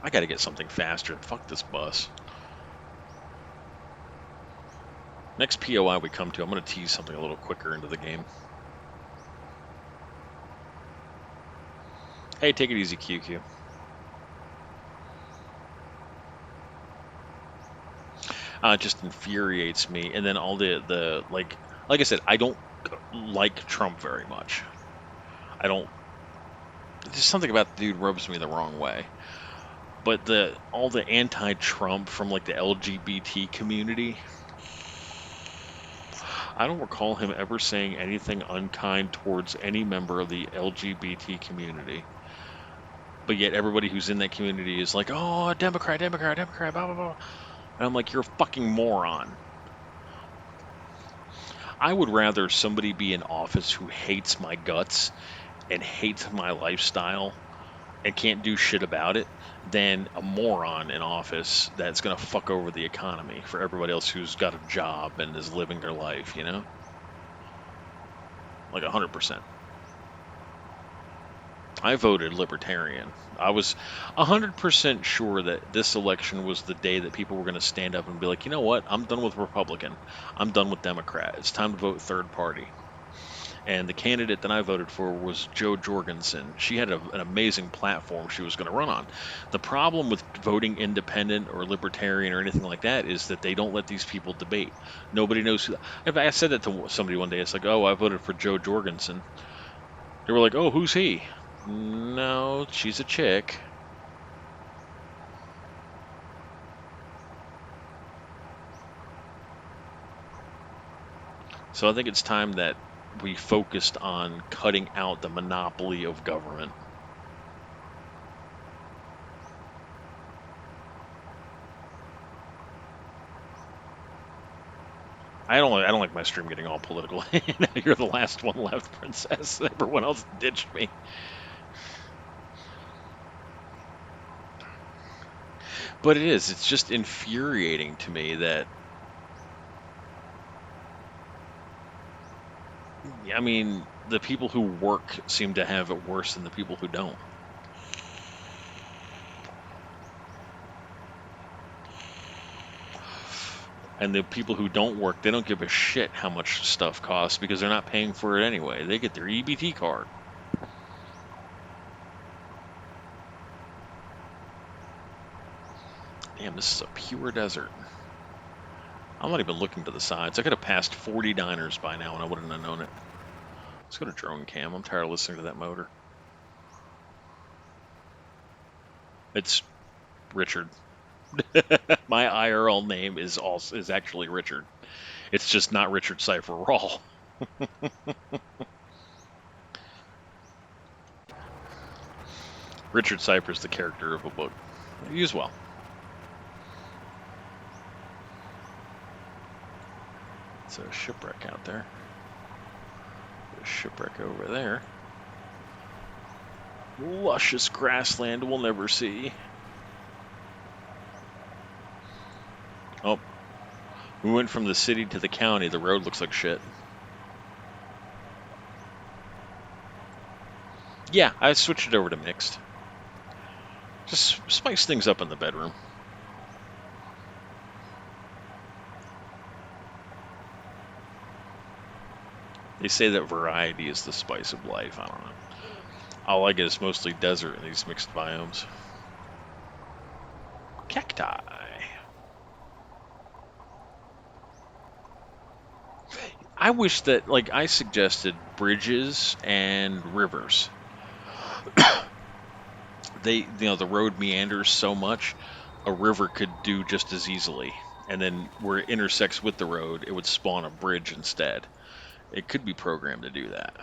I got to get something faster. Fuck this bus. Next POI we come to, I'm going to tease something a little quicker into the game. Hey, take it easy, QQ. It just infuriates me. And then all the like I said, I don't like Trump very much. I don't. There's something about the dude rubs me the wrong way. But the all the anti-Trump from like the LGBT community, I don't recall him ever saying anything unkind towards any member of the LGBT community. But yet everybody who's in that community is like, "Oh, Democrat, Democrat, Democrat, blah blah blah." And I'm like, "You're a fucking moron." I would rather somebody be in office who hates my guts and hates my lifestyle and can't do shit about it than a moron in office that's going to fuck over the economy for everybody else who's got a job and is living their life, you know? Like 100%. I voted libertarian. I was 100% sure that this election was the day that people were going to stand up and be like, you know what? I'm done with Republican. I'm done with Democrat. It's time to vote third party. And the candidate that I voted for was Jo Jorgensen. She had an amazing platform she was going to run on. The problem with voting independent or libertarian or anything like that is that they don't let these people debate. Nobody knows who. I said that to somebody one day. It's like, oh, I voted for Jo Jorgensen. They were like, oh, who's he? No, she's a chick. So I think it's time that we focused on cutting out the monopoly of government. I don't like my stream getting all political. You're the last one left, princess. Everyone else ditched me. But it is. It's just infuriating to me that, I mean, the people who work seem to have it worse than the people who don't. And the people who don't work, they don't give a shit how much stuff costs because they're not paying for it anyway. They get their EBT card. Damn, this is a pure desert. I'm not even looking to the sides. I could have passed 40 diners by now and I wouldn't have known it. Let's go to drone cam. I'm tired of listening to that motor. It's Richard. My IRL name is actually Richard. It's just not Richard Cipher Raw. Richard Cipher is the character of a book. Use well. It's a shipwreck out there. A shipwreck over there. Luscious grassland we'll never see. Oh, we went from the city to the county. The road looks like shit. Yeah, I switched it over to mixed. Just spice things up in the bedroom. They say that variety is the spice of life. I don't know. All I get is mostly desert in these mixed biomes. Cacti. I wish that, like, I suggested bridges and rivers. The road meanders so much, a river could do just as easily. And then where it intersects with the road, it would spawn a bridge instead. It could be programmed to do that.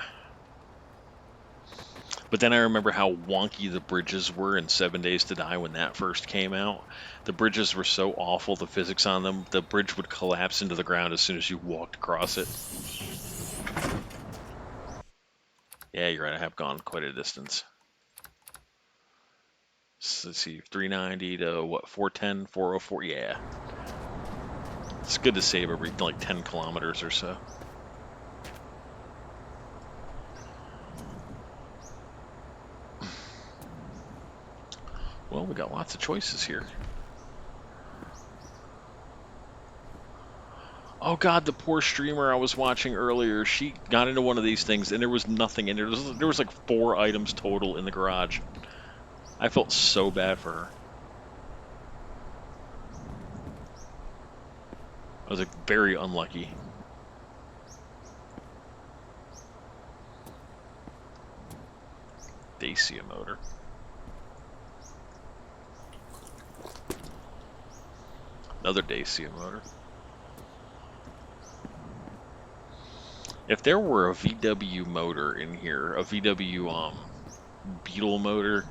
But then I remember how wonky the bridges were in 7 Days to Die when that first came out. The bridges were so awful, the physics on them, the bridge would collapse into the ground as soon as you walked across it. Yeah, you're right, I have gone quite a distance. So let's see, 390 to what, 410, 404? Yeah. It's good to save every like 10 kilometers or so. Well, we got lots of choices here. Oh god, the poor streamer I was watching earlier, she got into one of these things and there was nothing in there. There was like 4 items total in the garage. I felt so bad for her. I was like very unlucky. Dacia motor. Another Dacia motor. If there were a VW motor in here, a VW Beetle motor,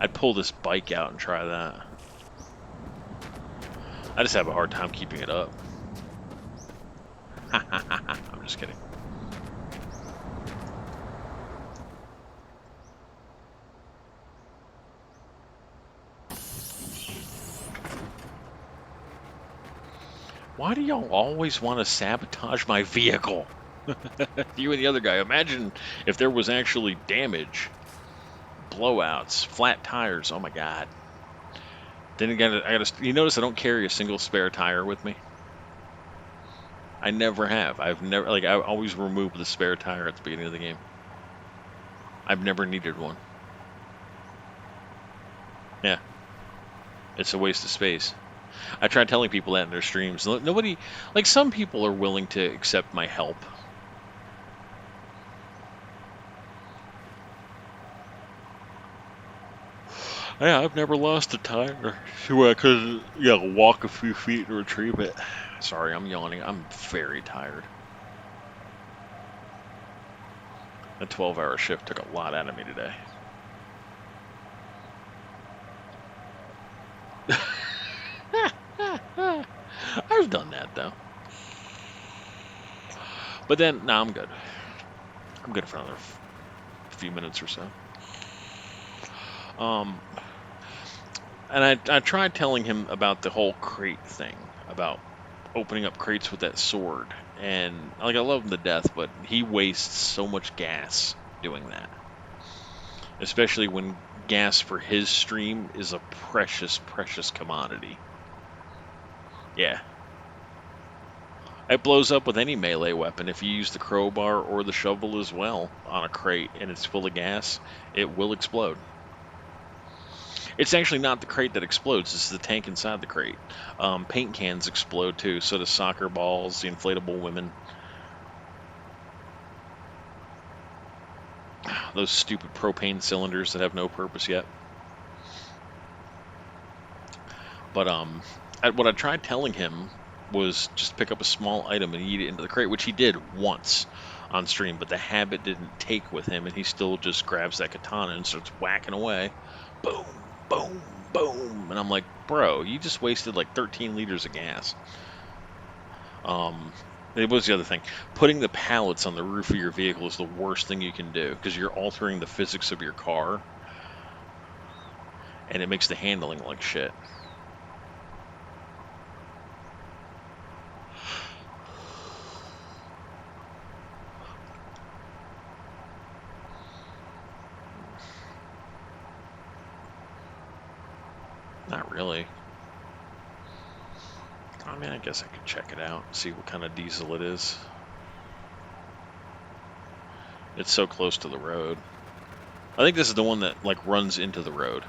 I'd pull this bike out and try that. I just have a hard time keeping it up. I'm just kidding. Why do y'all always want to sabotage my vehicle? You and the other guy. Imagine if there was actually damage, blowouts, flat tires. Oh my god. Then again, you notice I don't carry a single spare tire with me. I never have. I've never, like, I always remove the spare tire at the beginning of the game. I've never needed one. Yeah. It's a waste of space. I try telling people that in their streams. Nobody, like, some people are willing to accept my help. Yeah, I've never lost a tire. Sure, I could, walk a few feet and retrieve it. Sorry, I'm yawning. I'm very tired. A 12-hour shift took a lot out of me today. I've done that, though. But then, nah, I'm good. I'm good for another few minutes or so. And I tried telling him about the whole crate thing, about opening up crates with that sword. And, like, I love him to death, but he wastes so much gas doing that. Especially when gas for his stream is a precious, precious commodity. Yeah. It blows up with any melee weapon. If you use the crowbar or the shovel as well on a crate and it's full of gas, it will explode. It's actually not the crate that explodes, it's the tank inside the crate. Paint cans explode too, so do soccer balls, the inflatable women. Those stupid propane cylinders that have no purpose yet. But what I tried telling him was just pick up a small item and eat it into the crate, which he did once on stream, but the habit didn't take with him, and he still just grabs that katana and starts whacking away. Boom, boom, boom. And I'm like, bro, you just wasted like 13 liters of gas. It was the other thing. Putting the pallets on the roof of your vehicle is the worst thing you can do, because you're altering the physics of your car, and it makes the handling like shit. Not really. I mean, I guess I could check it out, see what kind of diesel it is. It's so close to the road. I think this is the one that, like, runs into the road.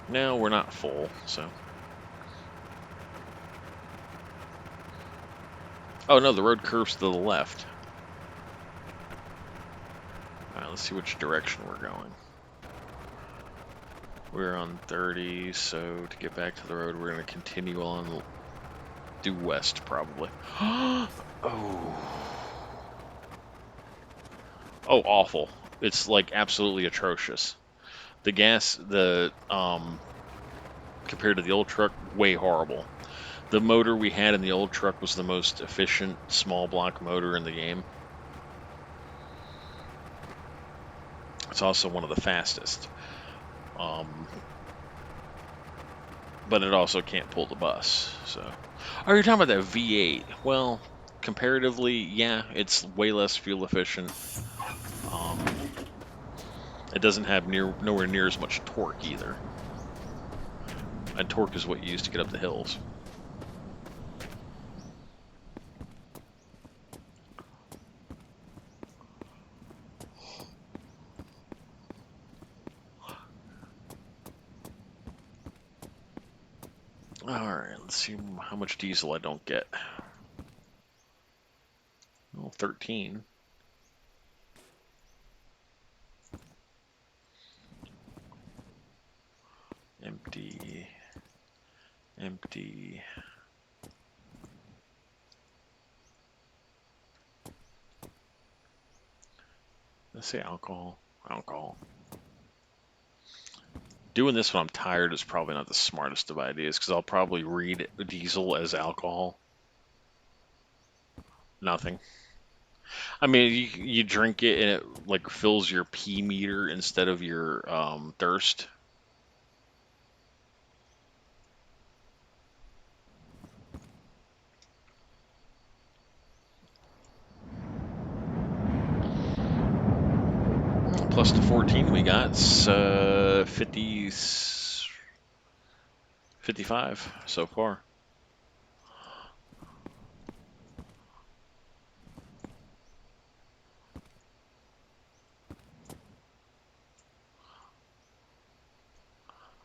No, we're not full, so. Oh, no, the road curves to the left. Alright, let's see which direction we're going. We're on 30, so to get back to the road, we're going to continue on due west, probably. Oh. Oh, awful. It's, like, absolutely atrocious. The gas, compared to the old truck, way horrible. The motor we had in the old truck was the most efficient small block motor in the game. It's also one of the fastest. But it also can't pull the bus. So, oh, you're talking about that V8? Well, comparatively, yeah, it's way less fuel efficient. It doesn't have nowhere near as much torque either. And torque is what you use to get up the hills. Alright, let's see how much diesel I don't get. Oh, 13. Empty. Empty. Let's say alcohol. Alcohol. Doing this when I'm tired is probably not the smartest of ideas because I'll probably read diesel as alcohol. Nothing. I mean, you drink it and it like fills your pee meter instead of your thirst. Plus the 14 we got, it's 50, 55 so far.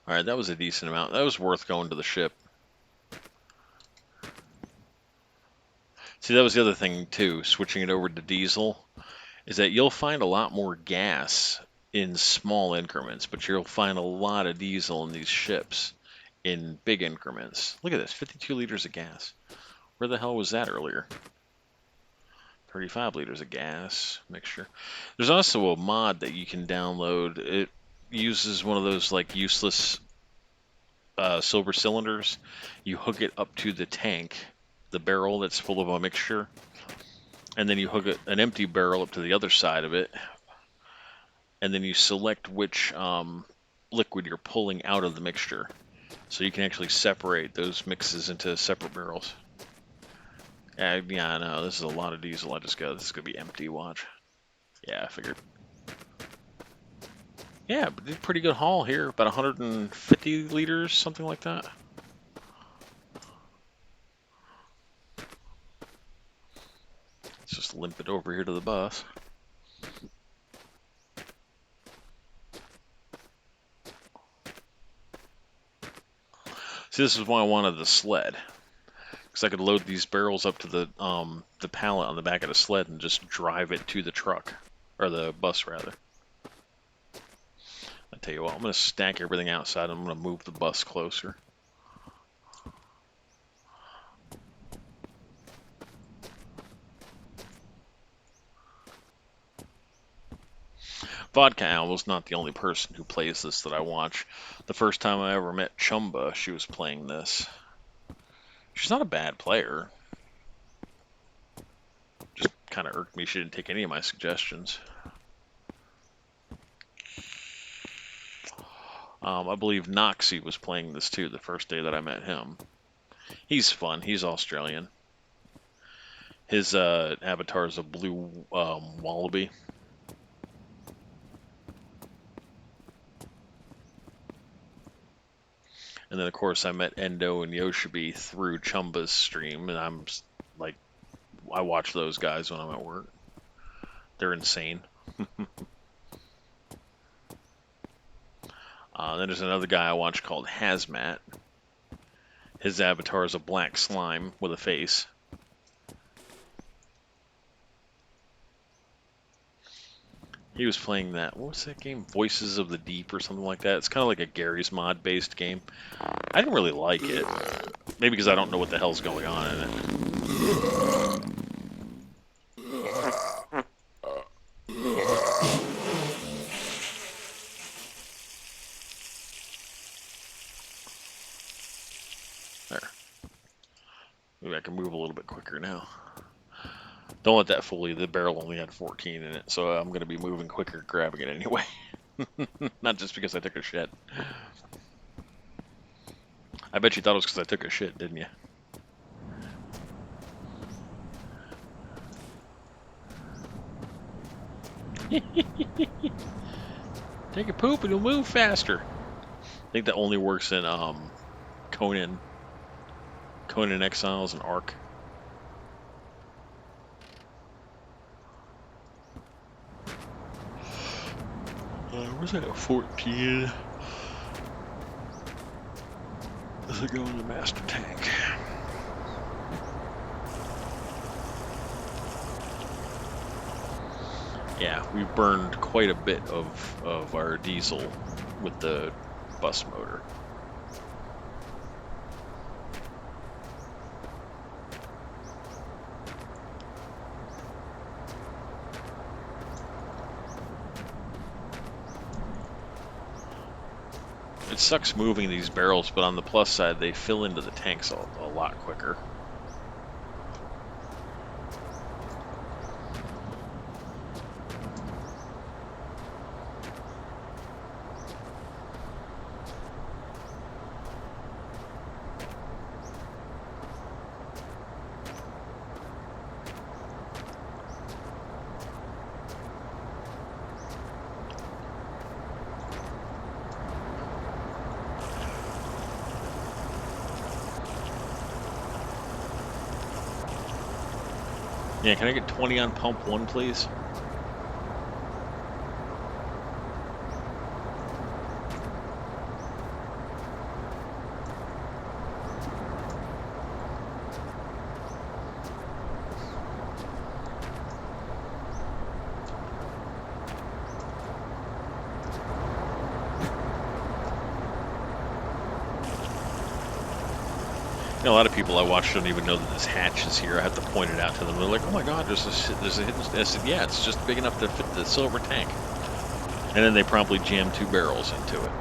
All right, that was a decent amount. That was worth going to the ship. See, that was the other thing too, switching it over to diesel, is that you'll find a lot more gas in small increments, but you'll find a lot of diesel in these ships in big increments. Look at this, 52 liters of gas. Where the hell was that earlier? 35 liters of gas mixture. There's also a mod that you can download. It uses one of those like useless silver cylinders. You hook it up to the tank, the barrel that's full of a mixture, and then you hook an empty barrel up to the other side of it, and then you select which liquid you're pulling out of the mixture. So you can actually separate those mixes into separate barrels. Yeah, I know. This is a lot of diesel I just got. This is going to be empty, watch. Yeah, I figured. Yeah, but did a pretty good haul here. About 150 liters, something like that. Let's just limp it over here to the bus. See, this is why I wanted the sled. Because I could load these barrels up to the pallet on the back of the sled and just drive it to the truck. Or the bus, rather. I tell you what, I'm going to stack everything outside. I'm going to move the bus closer. Vodka Owl's not the only person who plays this that I watch. The first time I ever met Chumba, she was playing this. She's not a bad player. Just kind of irked me she didn't take any of my suggestions. I believe Noxie was playing this too the first day that I met him. He's fun. He's Australian. His avatar is a blue wallaby. And then, of course, I met Endo and Yoshibi through Chumba's stream, and I'm like, I watch those guys when I'm at work. They're insane. Then there's another guy I watch called Hazmat. His avatar is a black slime with a face. He was playing that, what was that game? Voices of the Deep or something like that. It's kind of like a Gary's Mod based game. I didn't really like it. Maybe because I don't know what the hell's going on in it. There. Maybe I can move a little bit quicker now. Don't let that fool you. The barrel only had 14 in it, so I'm going to be moving quicker, grabbing it anyway. Not just because I took a shit. I bet you thought it was because I took a shit, didn't you? Take a poop and you'll move faster. I think that only works in Conan Exiles and Ark. Where's that at 14? They go in the master tank. Yeah, we've burned quite a bit of our diesel with the bus motor. It sucks moving these barrels, but on the plus side, they fill into the tanks a lot quicker. Yeah, can I get 20 on pump 1, please? You know, a lot of people I watch don't even know that this hatch is here. I have to point it out to them. They're like, "Oh my God, there's a hidden." I said, "Yeah, it's just big enough to fit the silver tank." And then they promptly jam 2 barrels into it.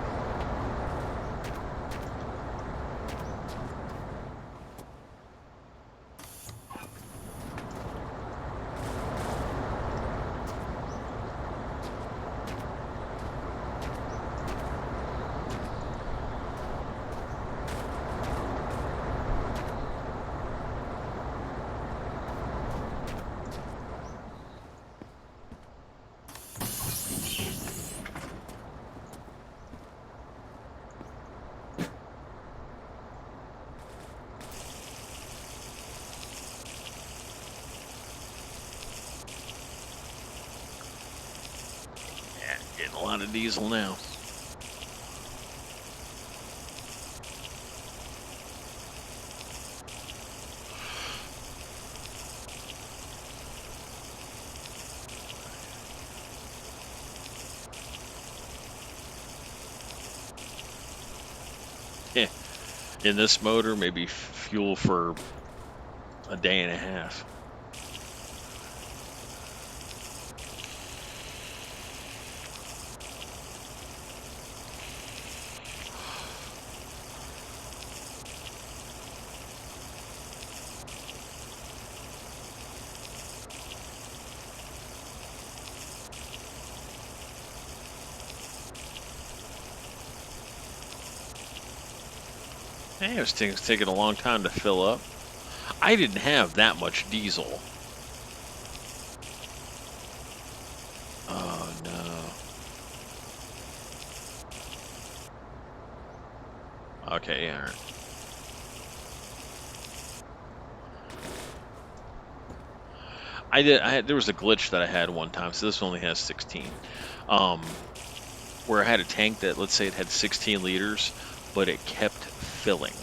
Yeah, getting a lot of diesel now. Yeah. In this motor, maybe fuel for a day and a half. Hey, this thing's taking a long time to fill up. I didn't have that much diesel. Oh no. Okay, yeah. All right. There was a glitch that I had one time. So this only has 16. Um, where I had a tank that, let's say it had 16 liters, but it kept filling.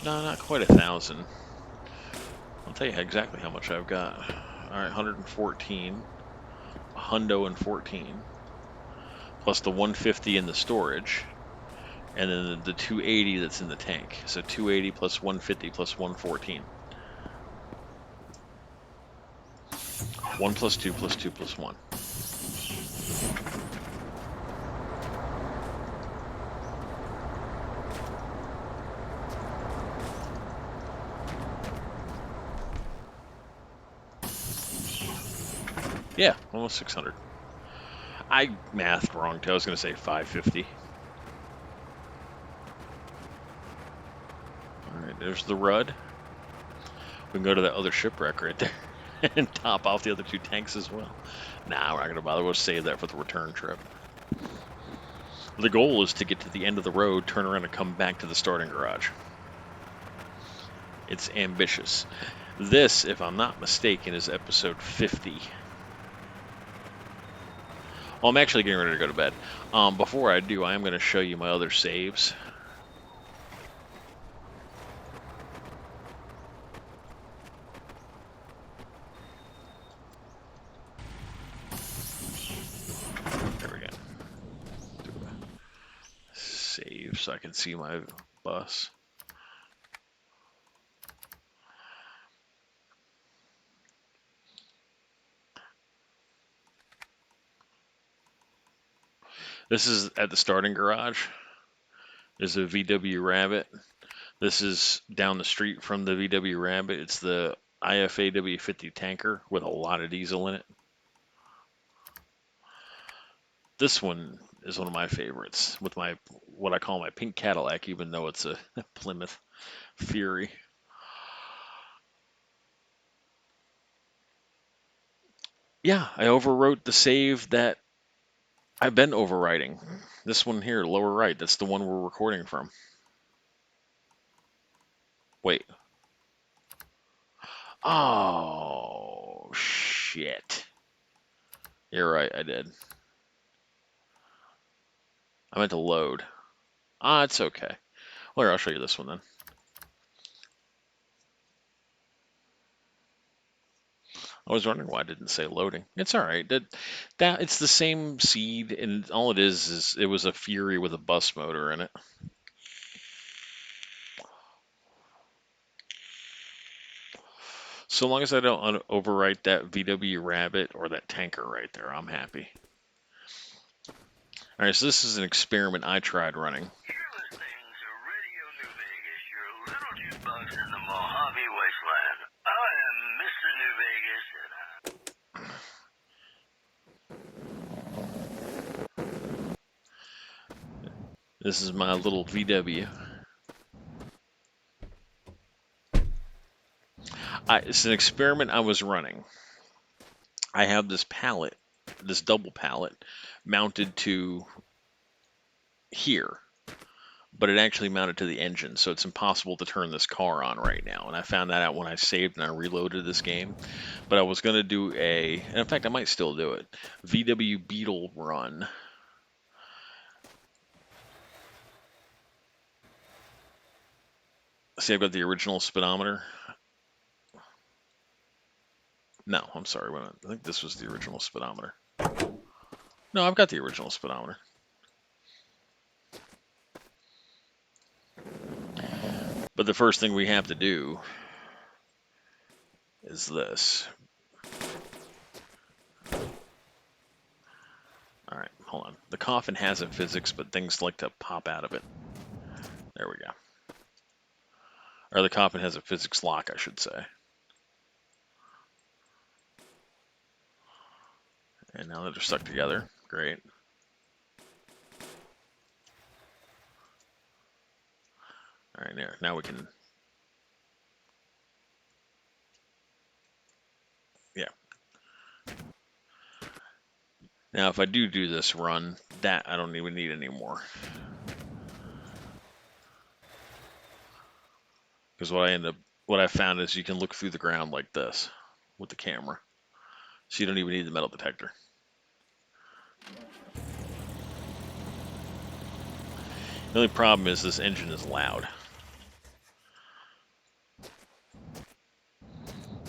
No, not quite 1,000. I'll tell you exactly how much I've got. All right, 114, a hundo and 14, plus the 150 in the storage, and then the 280 that's in the tank. So 280 plus 150 plus 114. 1 plus 2 plus 2 plus 1. Yeah, almost 600. I mathed wrong too. I was going to say 550. All right, there's the Rudd. We can go to that other shipwreck right there and top off the other 2 tanks as well. Nah, we're not going to bother. We'll save that for the return trip. The goal is to get to the end of the road, turn around, and come back to the starting garage. It's ambitious. This, if I'm not mistaken, is episode 50. Well, I'm actually getting ready to go to bed. Before I do, I am going to show you my other saves. There we go. Save so I can see my bus. This is at the starting garage. There's a VW Rabbit. This is down the street from the VW Rabbit. It's the Ep50 tanker with a lot of diesel in it. This one is one of my favorites with my what I call my pink Cadillac, even though it's a Plymouth Fury. Yeah, I overwrote the save that I've been overwriting. This one here, lower right, that's the one we're recording from. Wait. Oh, shit. You're right, I did. I meant to load. Ah, it's okay. Well, here, I'll show you this one then. I was wondering why I didn't say loading. It's all right. That it's the same seed, and all it is it was a Fury with a bus motor in it. So long as I don't overwrite that VW Rabbit or that tanker right there, I'm happy. All right, so this is an experiment I tried running. You're listening to Radio New Vegas, your little jukebox in the Mojave Wasteland. I am Mr. New Vegas, and This is my little VW. It's an experiment I was running. I have this pallet, this double pallet, mounted to here, but it actually mounted to the engine, so it's impossible to turn this car on right now. And I found that out when I saved and I reloaded this game. But I was going to do and in fact, I might still do it, VW Beetle run. See, I've got the original speedometer. No, I'm sorry. I think this was the original speedometer. No, I've got the original speedometer. But the first thing we have to do is this. All right, hold on. The coffin has a physics, but things like to pop out of it. There we go. Or the coffin has a physics lock, I should say. And now that they're stuck together, great. All right, now we can, yeah. Now if I do this run, that I don't even need anymore. Because what I found is you can look through the ground like this with the camera. So you don't even need the metal detector. The only problem is this engine is loud.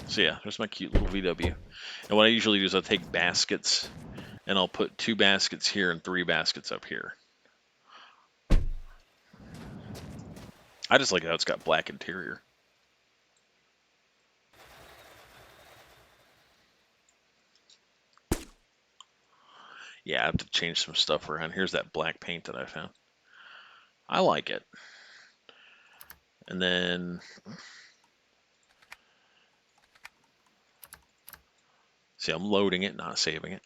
So yeah, there's my cute little VW. And what I usually do is I'll take baskets and I'll put 2 baskets here and 3 baskets up here. I just like how it's got black interior. Yeah, I have to change some stuff around. Here's that black paint that I found. I like it. And then, see, I'm loading it, not saving it.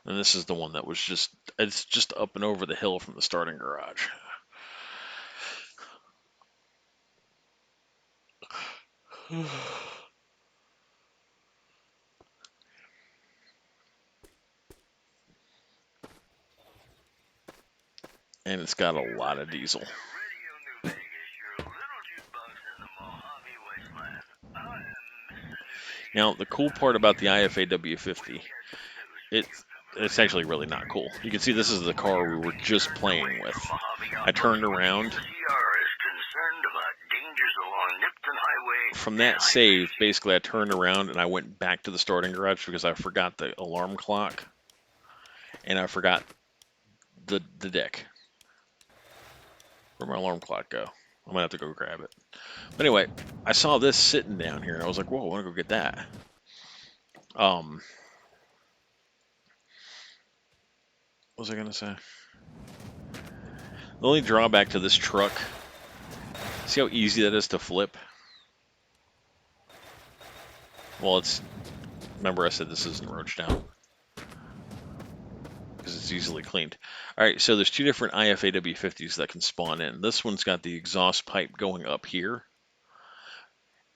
And this is the one that was it's just up and over the hill from the starting garage. And it's got a lot of diesel. Radio New Vegas, your little jukebox in the Mojave Wasteland. I am Now, the cool part about the IFAW50, it it's actually really not cool. You can see this is the car we were just playing with. I turned around. is concerned about dangers along Nipton Highway From and that Highway save, basically, I turned around and I went back to the starting garage because I forgot the alarm clock and I forgot the deck. Where'd my alarm clock go? I'm gonna have to go grab it. But anyway, I saw this sitting down here and I was like, whoa, I want to go get that. Um, what was I gonna say? The only drawback to this truck, see how easy that is to flip? Well, it's, remember I said this isn't roached down because it's easily cleaned. All right, so there's two different IFAW50s that can spawn in. This one's got the exhaust pipe going up here,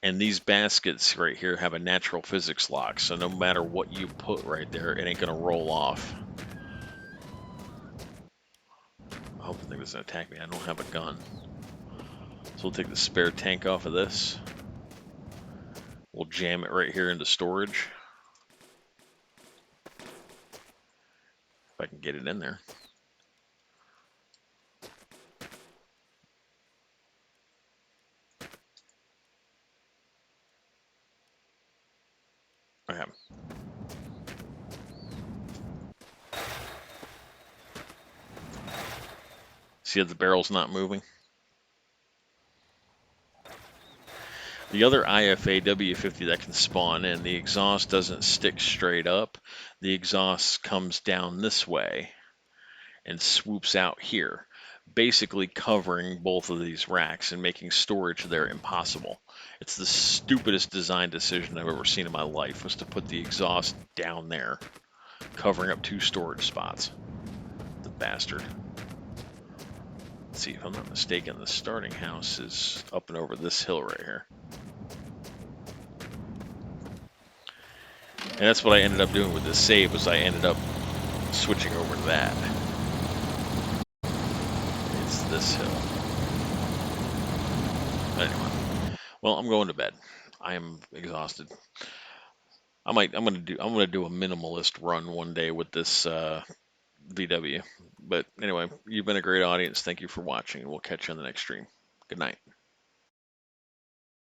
and these baskets right here have a natural physics lock, so no matter what you put right there, it ain't gonna roll off. I hope the thing doesn't attack me. I don't have a gun. So we'll take the spare tank off of this. We'll jam it right here into storage. If I can get it in there. Okay. See how the barrel's not moving? The other IFA W50 that can spawn in, the exhaust doesn't stick straight up. The exhaust comes down this way and swoops out here, basically covering both of these racks and making storage there impossible. It's the stupidest design decision I've ever seen in my life, was to put the exhaust down there, covering up two storage spots. The bastard. Let's see, if I'm not mistaken, the starting house is up and over this hill right here. And that's what I ended up doing with this save, was I ended up switching over to that. It's this hill. Anyway, well, I'm going to bed. I am exhausted. I'm gonna do a minimalist run one day with this VW. But anyway, you've been a great audience. Thank you for watching, and we'll catch you on the next stream. Good night.